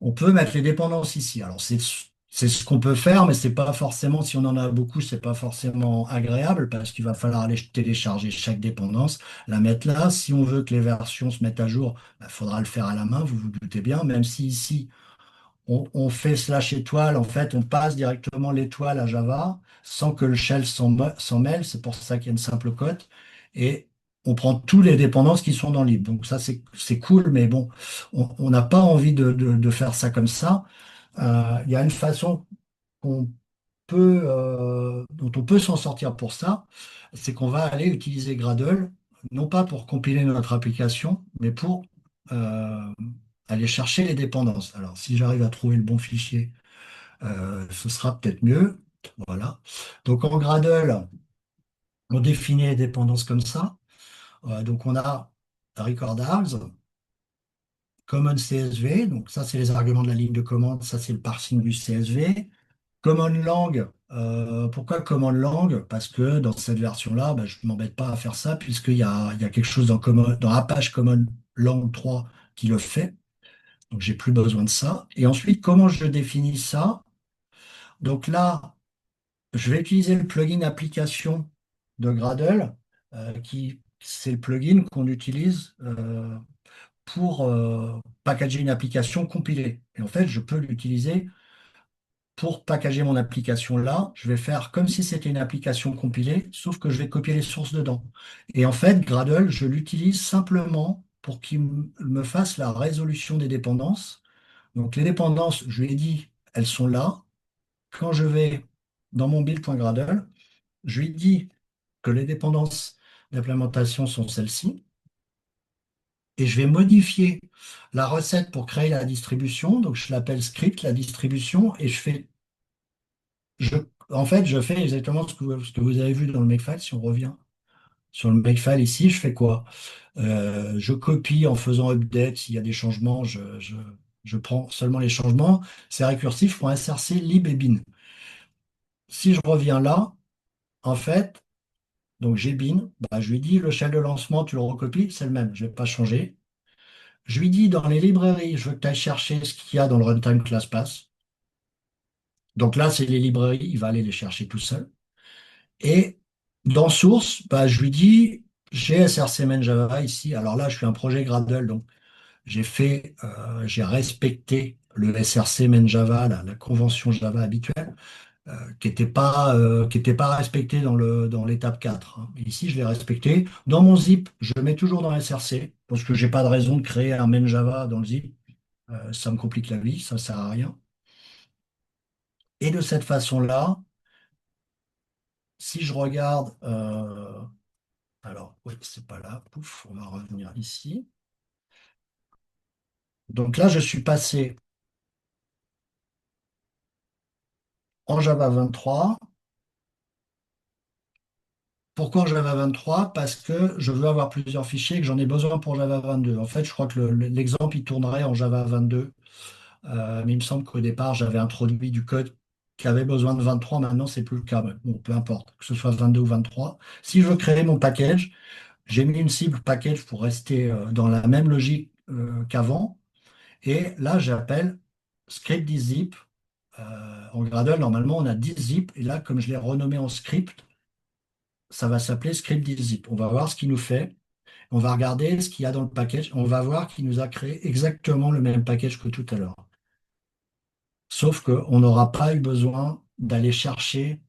On peut mettre les dépendances ici. Alors, c'est ce qu'on peut faire, mais c'est pas forcément, si on en a beaucoup, c'est pas forcément agréable parce qu'il va falloir aller télécharger chaque dépendance, la mettre là. Si on veut que les versions se mettent à jour, il faudra le faire à la main, vous vous doutez bien, même si ici, on fait slash étoile, en fait, on passe directement l'étoile à Java sans que le shell s'en mêle. C'est pour ça qu'il y a une simple cote. Et on prend tous les dépendances qui sont dans lib. Donc ça, c'est cool, mais bon, on n'a pas envie de faire ça comme ça. Il y a une façon dont on peut s'en sortir pour ça, c'est qu'on va aller utiliser Gradle, non pas pour compiler notre application, mais pour euh, aller chercher les dépendances. Alors, si j'arrive à trouver le bon fichier, ce sera peut-être mieux. Voilà. Donc, en Gradle, on définit les dépendances comme ça. Donc, on a recordables, common CSV, donc ça, c'est les arguments de la ligne de commande, ça, c'est le parsing du CSV. Common Lang, pourquoi Common Lang? Parce que dans cette version-là, bah, je ne m'embête pas à faire ça, puisqu'il y a quelque chose dans Apache Common Lang 3 qui le fait. Donc, j'ai plus besoin de ça. Et ensuite, comment je définis ça? Donc là, je vais utiliser le plugin application de Gradle, qui c'est le plugin qu'on utilise pour packager une application compilée. Et en fait, je peux l'utiliser pour packager mon application là. Je vais faire comme si c'était une application compilée, sauf que je vais copier les sources dedans. Et en fait, Gradle, je l'utilise simplement pour qu'il me fasse la résolution des dépendances. Donc les dépendances, je lui ai dit, elles sont là. Quand je vais dans mon build.gradle, je lui dis que les dépendances d'implémentation sont celles-ci. Et je vais modifier la recette pour créer la distribution. Donc, je l'appelle script, la distribution, et je, en fait, je fais exactement ce que vous avez vu dans le Makefile. Si on revient sur le Makefile ici, je fais quoi? Je copie en faisant update. S'il y a des changements, je prends seulement les changements. C'est récursif, je prends src, lib et bin. Si je reviens là, en fait, donc j'ai bin, bah, je lui dis le shell de lancement, tu le recopies, c'est le même, je ne vais pas changer. Je lui dis dans les librairies, je veux que tu ailles chercher ce qu'il y a dans le runtime ClassPass. Donc là, c'est les librairies, il va aller les chercher tout seul. Et dans source, bah, je lui dis, j'ai src main Java ici. Alors là, je suis un projet Gradle, donc j'ai respecté le src main Java, la convention Java habituelle, qui était pas respectée dans l'étape 4, hein. Ici, je l'ai respecté. Dans mon zip, je le mets toujours dans src, parce que j'ai pas de raison de créer un main Java dans le zip. Ça me complique la vie, ça sert à rien. Et de cette façon-là, si je regarde, alors, oui, c'est pas là, pouf, on va revenir ici. Donc là, je suis passé en Java 23. Pourquoi en Java 23? Parce que je veux avoir plusieurs fichiers et que j'en ai besoin pour Java 22. En fait, je crois que l'exemple, il tournerait en Java 22. Mais il me semble qu'au départ, j'avais introduit du code qui avait besoin de 23. Maintenant, c'est plus le cas. Bon, peu importe, que ce soit 22 ou 23. Si je veux créer mon package, j'ai mis une cible package pour rester dans la même logique qu'avant. Et là, j'appelle script 10 zip. En Gradle, normalement, on a 10 zip. Et là, comme je l'ai renommé en script, ça va s'appeler script 10 zip. On va voir ce qu'il nous fait. On va regarder ce qu'il y a dans le package. On va voir qu'il nous a créé exactement le même package que tout à l'heure. Sauf qu'on n'aura pas eu besoin d'aller chercher,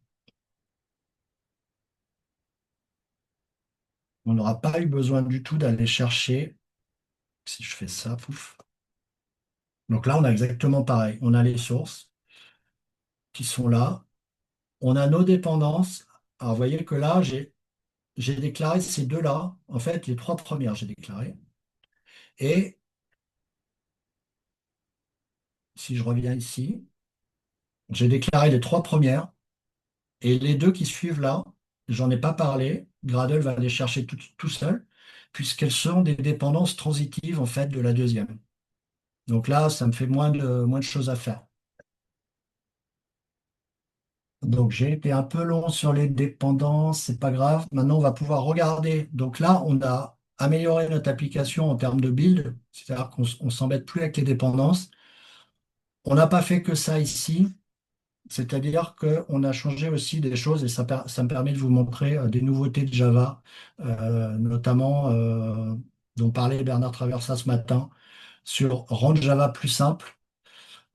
on n'aura pas eu besoin du tout d'aller chercher, si je fais ça, pouf. Donc là, on a exactement pareil. On a les sources qui sont là. On a nos dépendances. Alors, vous voyez que là, j'ai déclaré ces deux-là. En fait, les trois premières, j'ai déclaré. Et si je reviens ici, j'ai déclaré les trois premières. Et les deux qui suivent là, j'en ai pas parlé. Gradle va les chercher tout seul, puisqu'elles sont des dépendances transitives, en fait, de la deuxième. Donc là, ça me fait moins de choses à faire. Donc j'ai été un peu long sur les dépendances, c'est pas grave. Maintenant, on va pouvoir regarder. Donc là, on a amélioré notre application en termes de build, c'est-à-dire qu'on ne s'embête plus avec les dépendances. On n'a pas fait que ça ici, c'est-à-dire qu'on a changé aussi des choses et ça me permet de vous montrer des nouveautés de Java, notamment dont parlait Bernard Traversa ce matin, sur rendre Java plus simple.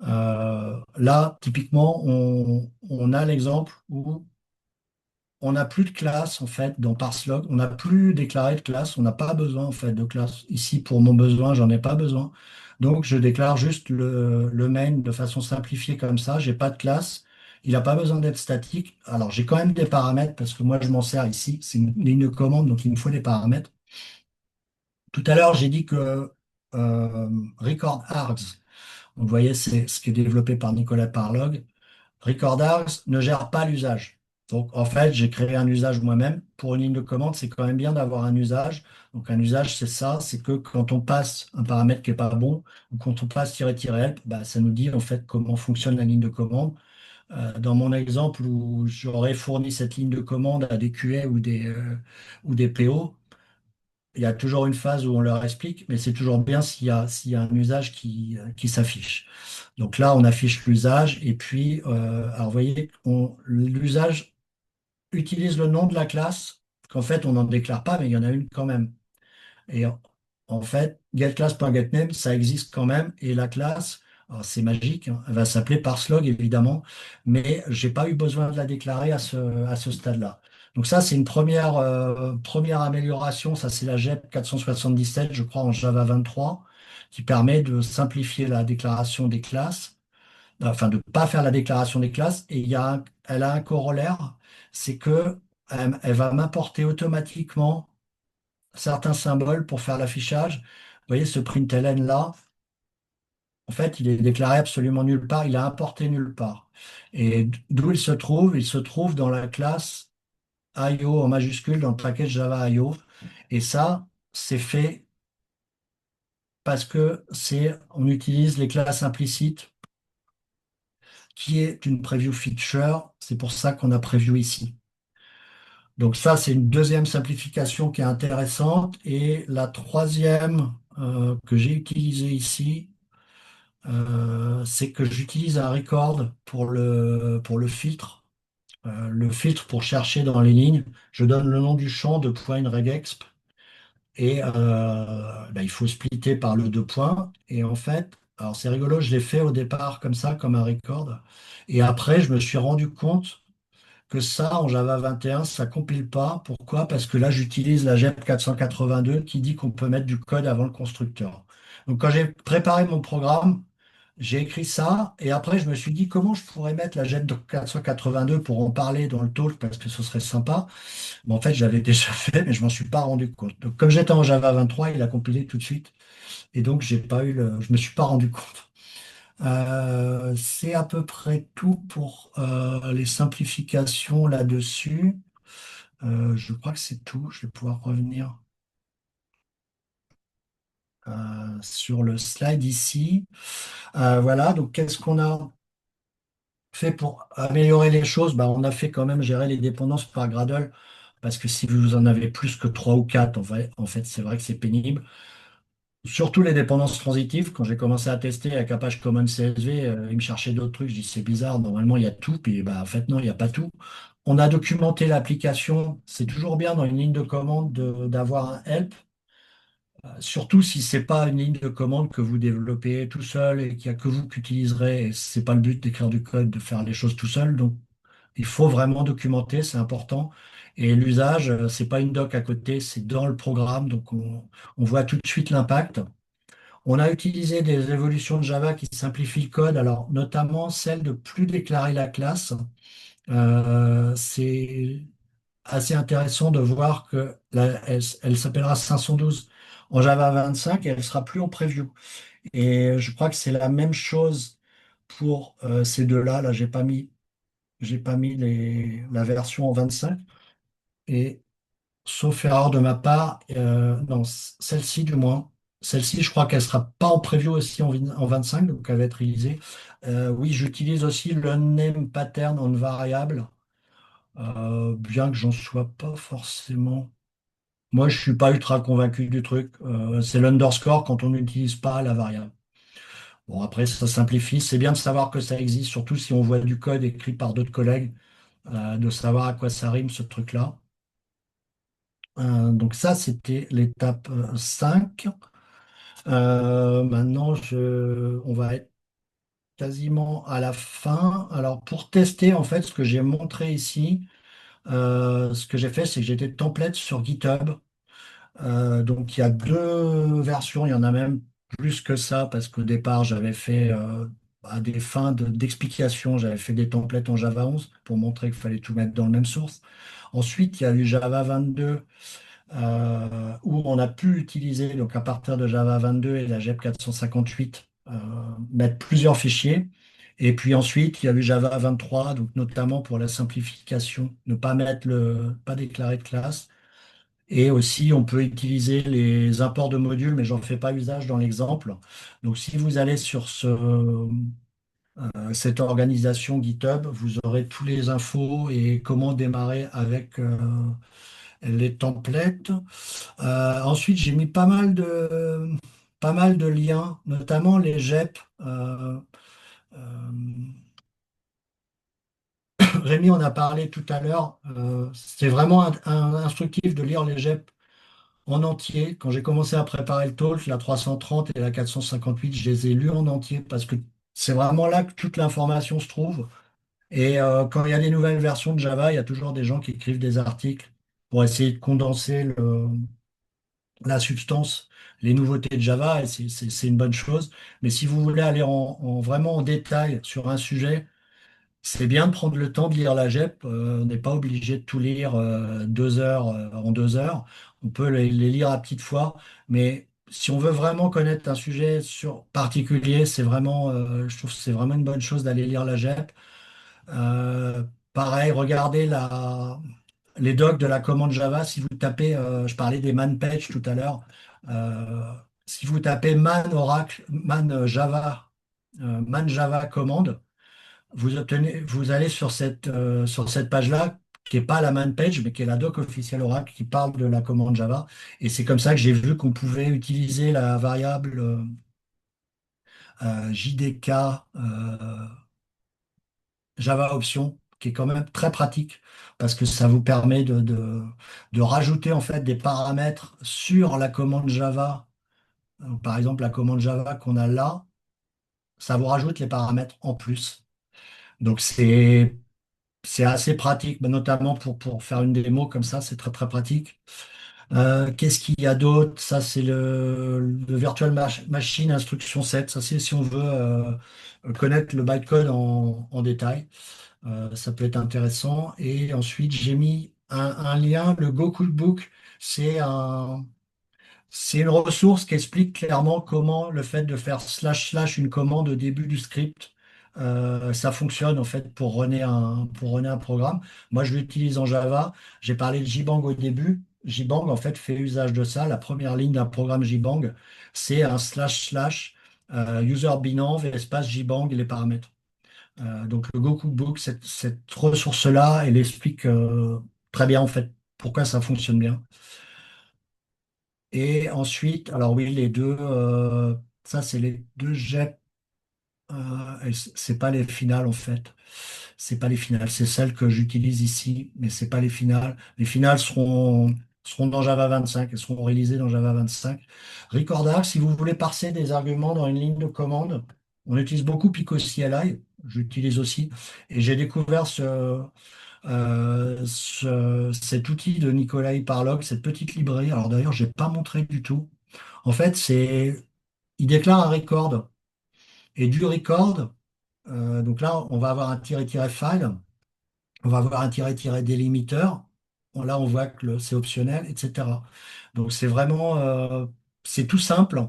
Là, typiquement, on a l'exemple où on n'a plus de classe en fait dans parseLog. On n'a plus déclaré de classe. On n'a pas besoin en fait de classe. Ici, pour mon besoin, j'en ai pas besoin. Donc, je déclare juste le main de façon simplifiée comme ça. J'ai pas de classe. Il n'a pas besoin d'être statique. Alors, j'ai quand même des paramètres parce que moi, je m'en sers ici. C'est une ligne de commande, donc il me faut des paramètres. Tout à l'heure, j'ai dit que Record Args, vous voyez, c'est ce qui est développé par Nicolas Parlog. Recordars ne gère pas l'usage. Donc, en fait, j'ai créé un usage moi-même. Pour une ligne de commande, c'est quand même bien d'avoir un usage. Donc, un usage, c'est ça, c'est que quand on passe un paramètre qui n'est pas bon, ou quand on passe -help, bah, ça nous dit en fait comment fonctionne la ligne de commande. Dans mon exemple où j'aurais fourni cette ligne de commande à des QA ou des PO, il y a toujours une phase où on leur explique, mais c'est toujours bien s'il y a un usage qui s'affiche. Donc là, on affiche l'usage et puis, alors vous voyez, l'usage utilise le nom de la classe qu'en fait, on n'en déclare pas, mais il y en a une quand même. Et en fait, getClass.getName, ça existe quand même. Et la classe, alors c'est magique, hein, elle va s'appeler parseLog évidemment, mais j'ai pas eu besoin de la déclarer à ce stade-là. Donc ça, c'est une première amélioration. Ça, c'est la JEP 477, je crois, en Java 23, qui permet de simplifier la déclaration des classes, enfin de ne pas faire la déclaration des classes. Et elle a un corollaire, c'est que elle va m'importer automatiquement certains symboles pour faire l'affichage. Vous voyez, ce println là, en fait, il est déclaré absolument nulle part, il est importé nulle part. Et d'où il se trouve? Il se trouve dans la classe IO en majuscule, dans le package Java IO. Et ça, c'est fait parce que on utilise les classes implicites, qui est une preview feature. C'est pour ça qu'on a preview ici. Donc ça, c'est une deuxième simplification qui est intéressante. Et la troisième que j'ai utilisée ici, c'est que j'utilise un record pour le filtre. Le filtre pour chercher dans les lignes, je donne le nom du champ de point regexp et bah, il faut splitter par le deux points. Et en fait, alors c'est rigolo, je l'ai fait au départ comme ça, comme un record. Et après, je me suis rendu compte que ça, en Java 21, ça compile pas. Pourquoi? Parce que là, j'utilise la JEP 482 qui dit qu'on peut mettre du code avant le constructeur. Donc, quand j'ai préparé mon programme, j'ai écrit ça et après, je me suis dit comment je pourrais mettre la JEP 482 pour en parler dans le talk parce que ce serait sympa. Mais en fait, j'avais déjà fait, mais je m'en suis pas rendu compte. Donc, comme j'étais en Java 23, il a compilé tout de suite et donc j'ai pas eu je me suis pas rendu compte. C'est à peu près tout pour les simplifications là-dessus. Je crois que c'est tout. Je vais pouvoir revenir sur le slide ici. Voilà, donc qu'est-ce qu'on a fait pour améliorer les choses? Bah, on a fait quand même gérer les dépendances par Gradle, parce que si vous en avez plus que 3 ou 4, en fait c'est vrai que c'est pénible. Surtout les dépendances transitives, quand j'ai commencé à tester avec Apache Common CSV, il me cherchait d'autres trucs. Je dis c'est bizarre, normalement il y a tout, puis bah, en fait non, il n'y a pas tout. On a documenté l'application. C'est toujours bien dans une ligne de commande d'avoir un help, surtout si c'est pas une ligne de commande que vous développez tout seul et qu'il n'y a que vous qui utiliserez. Et c'est pas le but d'écrire du code, de faire les choses tout seul. Donc il faut vraiment documenter, c'est important. Et l'usage, c'est pas une doc à côté, c'est dans le programme, donc on voit tout de suite l'impact. On a utilisé des évolutions de Java qui simplifient le code, alors notamment celle de plus déclarer la classe. C'est assez intéressant de voir que elle s'appellera 512 en Java 25 et elle sera plus en preview. Et je crois que c'est la même chose pour ces deux-là. Là, j'ai pas mis la version en 25. Et sauf erreur de ma part, non, celle-ci du moins. Celle-ci, je crois qu'elle sera pas en preview aussi en 25, donc elle va être réalisée. Oui, j'utilise aussi le name pattern en variable, bien que j'en sois pas forcément. Moi, je suis pas ultra convaincu du truc. C'est l'underscore quand on n'utilise pas la variable. Bon, après, ça simplifie. C'est bien de savoir que ça existe, surtout si on voit du code écrit par d'autres collègues, de savoir à quoi ça rime ce truc-là. Donc ça, c'était l'étape 5. Maintenant, on va être quasiment à la fin. Alors, pour tester, en fait, ce que j'ai montré ici, ce que j'ai fait, c'est que j'ai des templates sur GitHub. Donc, il y a deux versions, il y en a même plus que ça, parce qu'au départ, j'avais fait à des fins d'explication. J'avais fait des templates en Java 11 pour montrer qu'il fallait tout mettre dans le même source. Ensuite, il y a eu Java 22 où on a pu utiliser, donc à partir de Java 22 et la JEP 458, mettre plusieurs fichiers. Et puis ensuite, il y a eu Java 23, donc notamment pour la simplification, ne pas pas déclarer de classe. Et aussi, on peut utiliser les imports de modules, mais j'en fais pas usage dans l'exemple. Donc, si vous allez sur cette organisation GitHub, vous aurez tous les infos et comment démarrer avec les templates. Ensuite, j'ai mis pas mal de liens, notamment les GEP. Euh, Rémi en a parlé tout à l'heure. C'est vraiment instructif de lire les GEP en entier. Quand j'ai commencé à préparer le talk, la 330 et la 458, je les ai lus en entier parce que c'est vraiment là que toute l'information se trouve. Et quand il y a des nouvelles versions de Java, il y a toujours des gens qui écrivent des articles pour essayer de condenser la substance, les nouveautés de Java, et c'est une bonne chose. Mais si vous voulez aller vraiment en détail sur un sujet, c'est bien de prendre le temps de lire la JEP. On n'est pas obligé de tout lire 2 heures en 2 heures. On peut les lire à petite fois. Mais si on veut vraiment connaître un sujet particulier, je trouve que c'est vraiment une bonne chose d'aller lire la JEP. Pareil, regardez les docs de la commande Java. Si vous tapez, je parlais des man page tout à l'heure. Euh, Si vous tapez man Oracle, man Java commande, vous allez sur cette page-là, qui n'est pas la man page, mais qui est la doc officielle Oracle qui parle de la commande Java. Et c'est comme ça que j'ai vu qu'on pouvait utiliser la variable JDK Java Option, qui est quand même très pratique parce que ça vous permet de rajouter en fait des paramètres sur la commande Java. Par exemple, la commande Java qu'on a là, ça vous rajoute les paramètres en plus. Donc c'est assez pratique, mais notamment pour faire une démo comme ça, c'est très très pratique. Qu'est-ce qu'il y a d'autre? Ça, c'est le Virtual Machine Instruction 7. Ça, c'est si on veut connaître le bytecode en détail. Ça peut être intéressant. Et ensuite, j'ai mis un lien, le Go Cookbook. C'est un, c'est une ressource qui explique clairement comment le fait de faire slash slash une commande au début du script, ça fonctionne en fait pour runner un programme. Moi, je l'utilise en Java. J'ai parlé de JBang au début. JBang, en fait, fait usage de ça. La première ligne d'un programme JBang, c'est un slash slash user binenv espace JBang et les paramètres. Donc le Go Cookbook, cette ressource-là, elle explique très bien en fait pourquoi ça fonctionne bien. Et ensuite, alors oui, ça c'est les deux GEP, c'est pas les finales en fait. C'est pas les finales, c'est celles que j'utilise ici, mais c'est pas les finales. Les finales seront dans Java 25, elles seront réalisées dans Java 25. Recorder, si vous voulez parser des arguments dans une ligne de commande, on utilise beaucoup Pico CLI, j'utilise aussi, et j'ai découvert cet outil de Nikolai Parlog, cette petite librairie. Alors d'ailleurs, je n'ai pas montré du tout. En fait, il déclare un record. Et du record, donc là, on va avoir un tiret-tiret file, on va avoir un tiret-tiret délimiteur. Bon, là, on voit que c'est optionnel, etc. Donc c'est tout simple.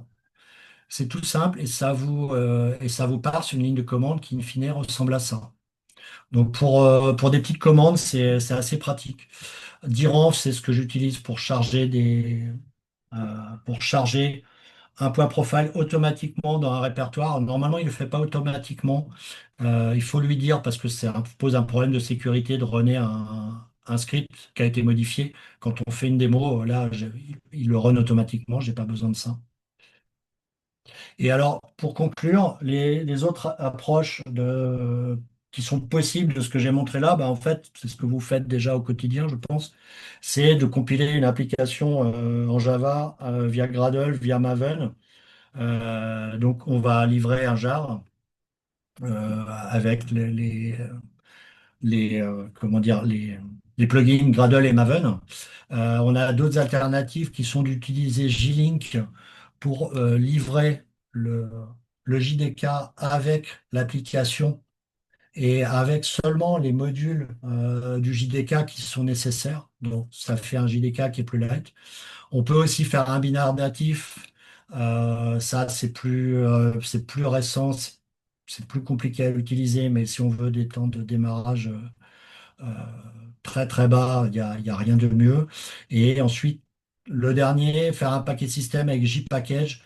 C'est tout simple et ça vous parse une ligne de commande qui, in fine, ressemble à ça. Donc pour des petites commandes, c'est assez pratique. Diranf, c'est ce que j'utilise pour charger un point profile automatiquement dans un répertoire. Normalement, il ne le fait pas automatiquement. Il faut lui dire parce que ça pose un problème de sécurité de runner un script qui a été modifié. Quand on fait une démo, là, il le run automatiquement. J'ai pas besoin de ça. Et alors, pour conclure, les autres approches qui sont possibles de ce que j'ai montré là, bah, en fait, c'est ce que vous faites déjà au quotidien, je pense, c'est de compiler une application en Java via Gradle, via Maven. Donc, on va livrer un jar avec comment dire, les plugins Gradle et Maven. On a d'autres alternatives qui sont d'utiliser G-Link pour livrer le JDK avec l'application et avec seulement les modules du JDK qui sont nécessaires. Donc, ça fait un JDK qui est plus light. On peut aussi faire un binaire natif. Ça, c'est plus récent, c'est plus compliqué à utiliser, mais si on veut des temps de démarrage euh, très très bas, il y a rien de mieux. Et ensuite, le dernier, faire un paquet système avec JPackage,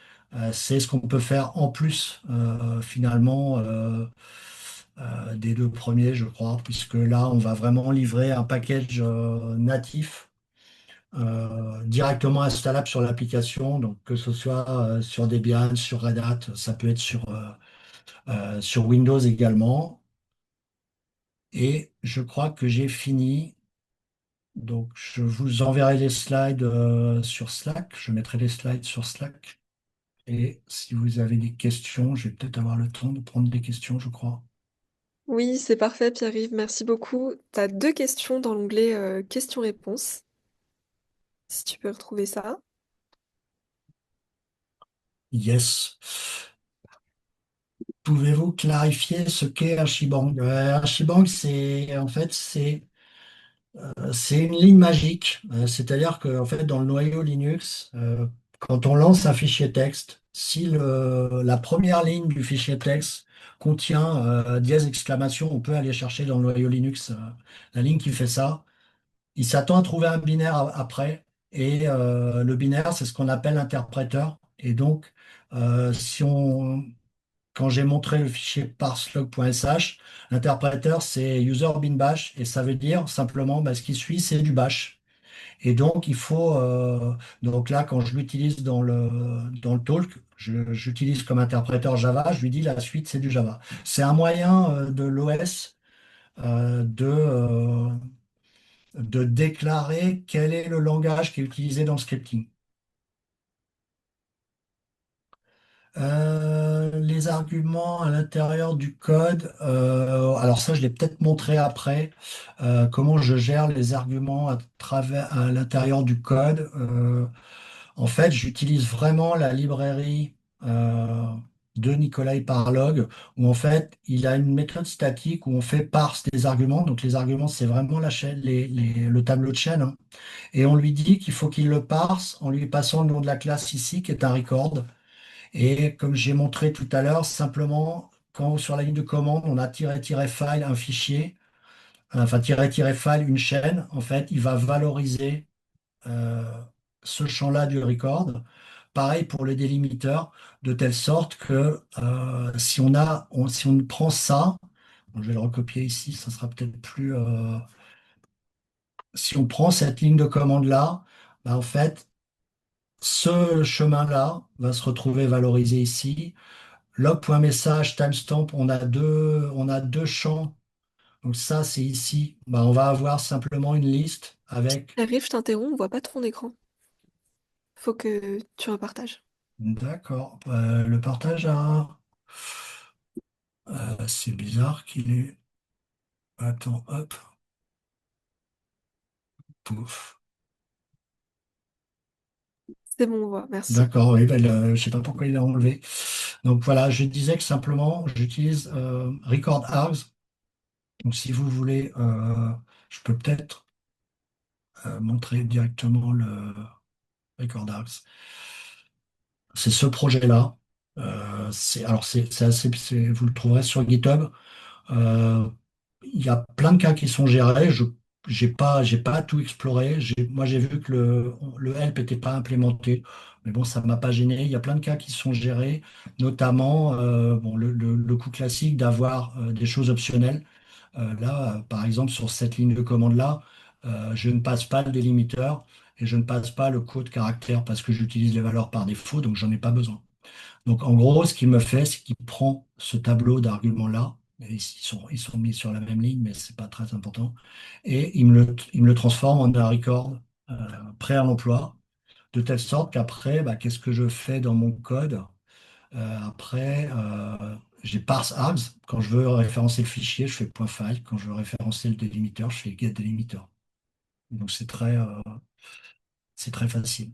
c'est ce qu'on peut faire en plus finalement des deux premiers, je crois, puisque là, on va vraiment livrer un package natif directement installable sur l'application, donc que ce soit sur Debian, sur Red Hat, ça peut être sur Windows également. Et je crois que j'ai fini. Donc, je vous enverrai les slides sur Slack. Je mettrai les slides sur Slack. Et si vous avez des questions, je vais peut-être avoir le temps de prendre des questions, je crois. Oui, c'est parfait, Pierre-Yves, merci beaucoup. Tu as deux questions dans l'onglet questions-réponses, si tu peux retrouver ça. Yes. Pouvez-vous clarifier ce qu'est Archibang? Archibang, c'est une ligne magique. C'est-à-dire que en fait, dans le noyau Linux, quand on lance un fichier texte, si la première ligne du fichier texte contient dièse exclamation, on peut aller chercher dans le noyau Linux la ligne qui fait ça. Il s'attend à trouver un binaire après. Et le binaire, c'est ce qu'on appelle l'interpréteur. Et donc, si on quand j'ai montré le fichier parselog.sh, l'interpréteur, c'est user bin bash, et ça veut dire simplement ce qui suit, c'est du bash. Et donc, donc là, quand je l'utilise dans le talk, j'utilise comme interpréteur Java, je lui dis la suite, c'est du Java. C'est un moyen de l'OS de déclarer quel est le langage qui est utilisé dans le scripting. Les arguments à l'intérieur du code, alors ça je l'ai peut-être montré après, comment je gère les arguments à l'intérieur du code. En fait, j'utilise vraiment la librairie de Nikolai Parlog, où en fait il a une méthode statique où on fait parse des arguments. Donc les arguments, c'est vraiment la chaîne, le tableau de chaîne, hein. Et on lui dit qu'il faut qu'il le parse en lui passant le nom de la classe ici, qui est un record. Et comme j'ai montré tout à l'heure, simplement, quand sur la ligne de commande, on a tiré-file un fichier, enfin tiré-file une chaîne, en fait, il va valoriser euh, ce champ-là du record. Pareil pour le délimiteur, de telle sorte que si on prend ça, bon, je vais le recopier ici, ça sera peut-être plus. Si on prend cette ligne de commande-là, en fait, ce chemin-là va se retrouver valorisé ici. Log.message, timestamp, on a deux champs. Donc ça, c'est ici. On va avoir simplement une liste avec. Pierre-Yves, je t'interromps, on voit pas ton écran. Faut que tu repartages. D'accord. Le partage c'est bizarre qu'il est. Attends, hop, pouf. C'est bon, on voit, merci. D'accord, oui, je sais pas pourquoi il a enlevé. Donc voilà, je disais que simplement, j'utilise Record Args. Donc si vous voulez, je peux peut-être montrer directement le Record Args. C'est ce projet-là. C'est assez, vous le trouverez sur GitHub. Euh, il y a plein de cas qui sont gérés. Je j'ai pas tout exploré. Moi, j'ai vu que le help n'était pas implémenté. Mais bon, ça ne m'a pas gêné. Il y a plein de cas qui sont gérés, notamment bon, le coup classique d'avoir des choses optionnelles. Là, par exemple, sur cette ligne de commande-là, je ne passe pas le délimiteur et je ne passe pas le code caractère parce que j'utilise les valeurs par défaut, donc j'en ai pas besoin. Donc en gros, ce qu'il me fait, c'est qu'il prend ce tableau d'arguments-là, et ils sont mis sur la même ligne, mais c'est pas très important, et il me le transforme en un record euh, prêt à l'emploi, de telle sorte qu'après, qu'est-ce que je fais dans mon code? Après, j'ai parse args. Quand je veux référencer le fichier, je fais point .file. Quand je veux référencer le délimiteur, je fais get délimiteur. Donc c'est très facile.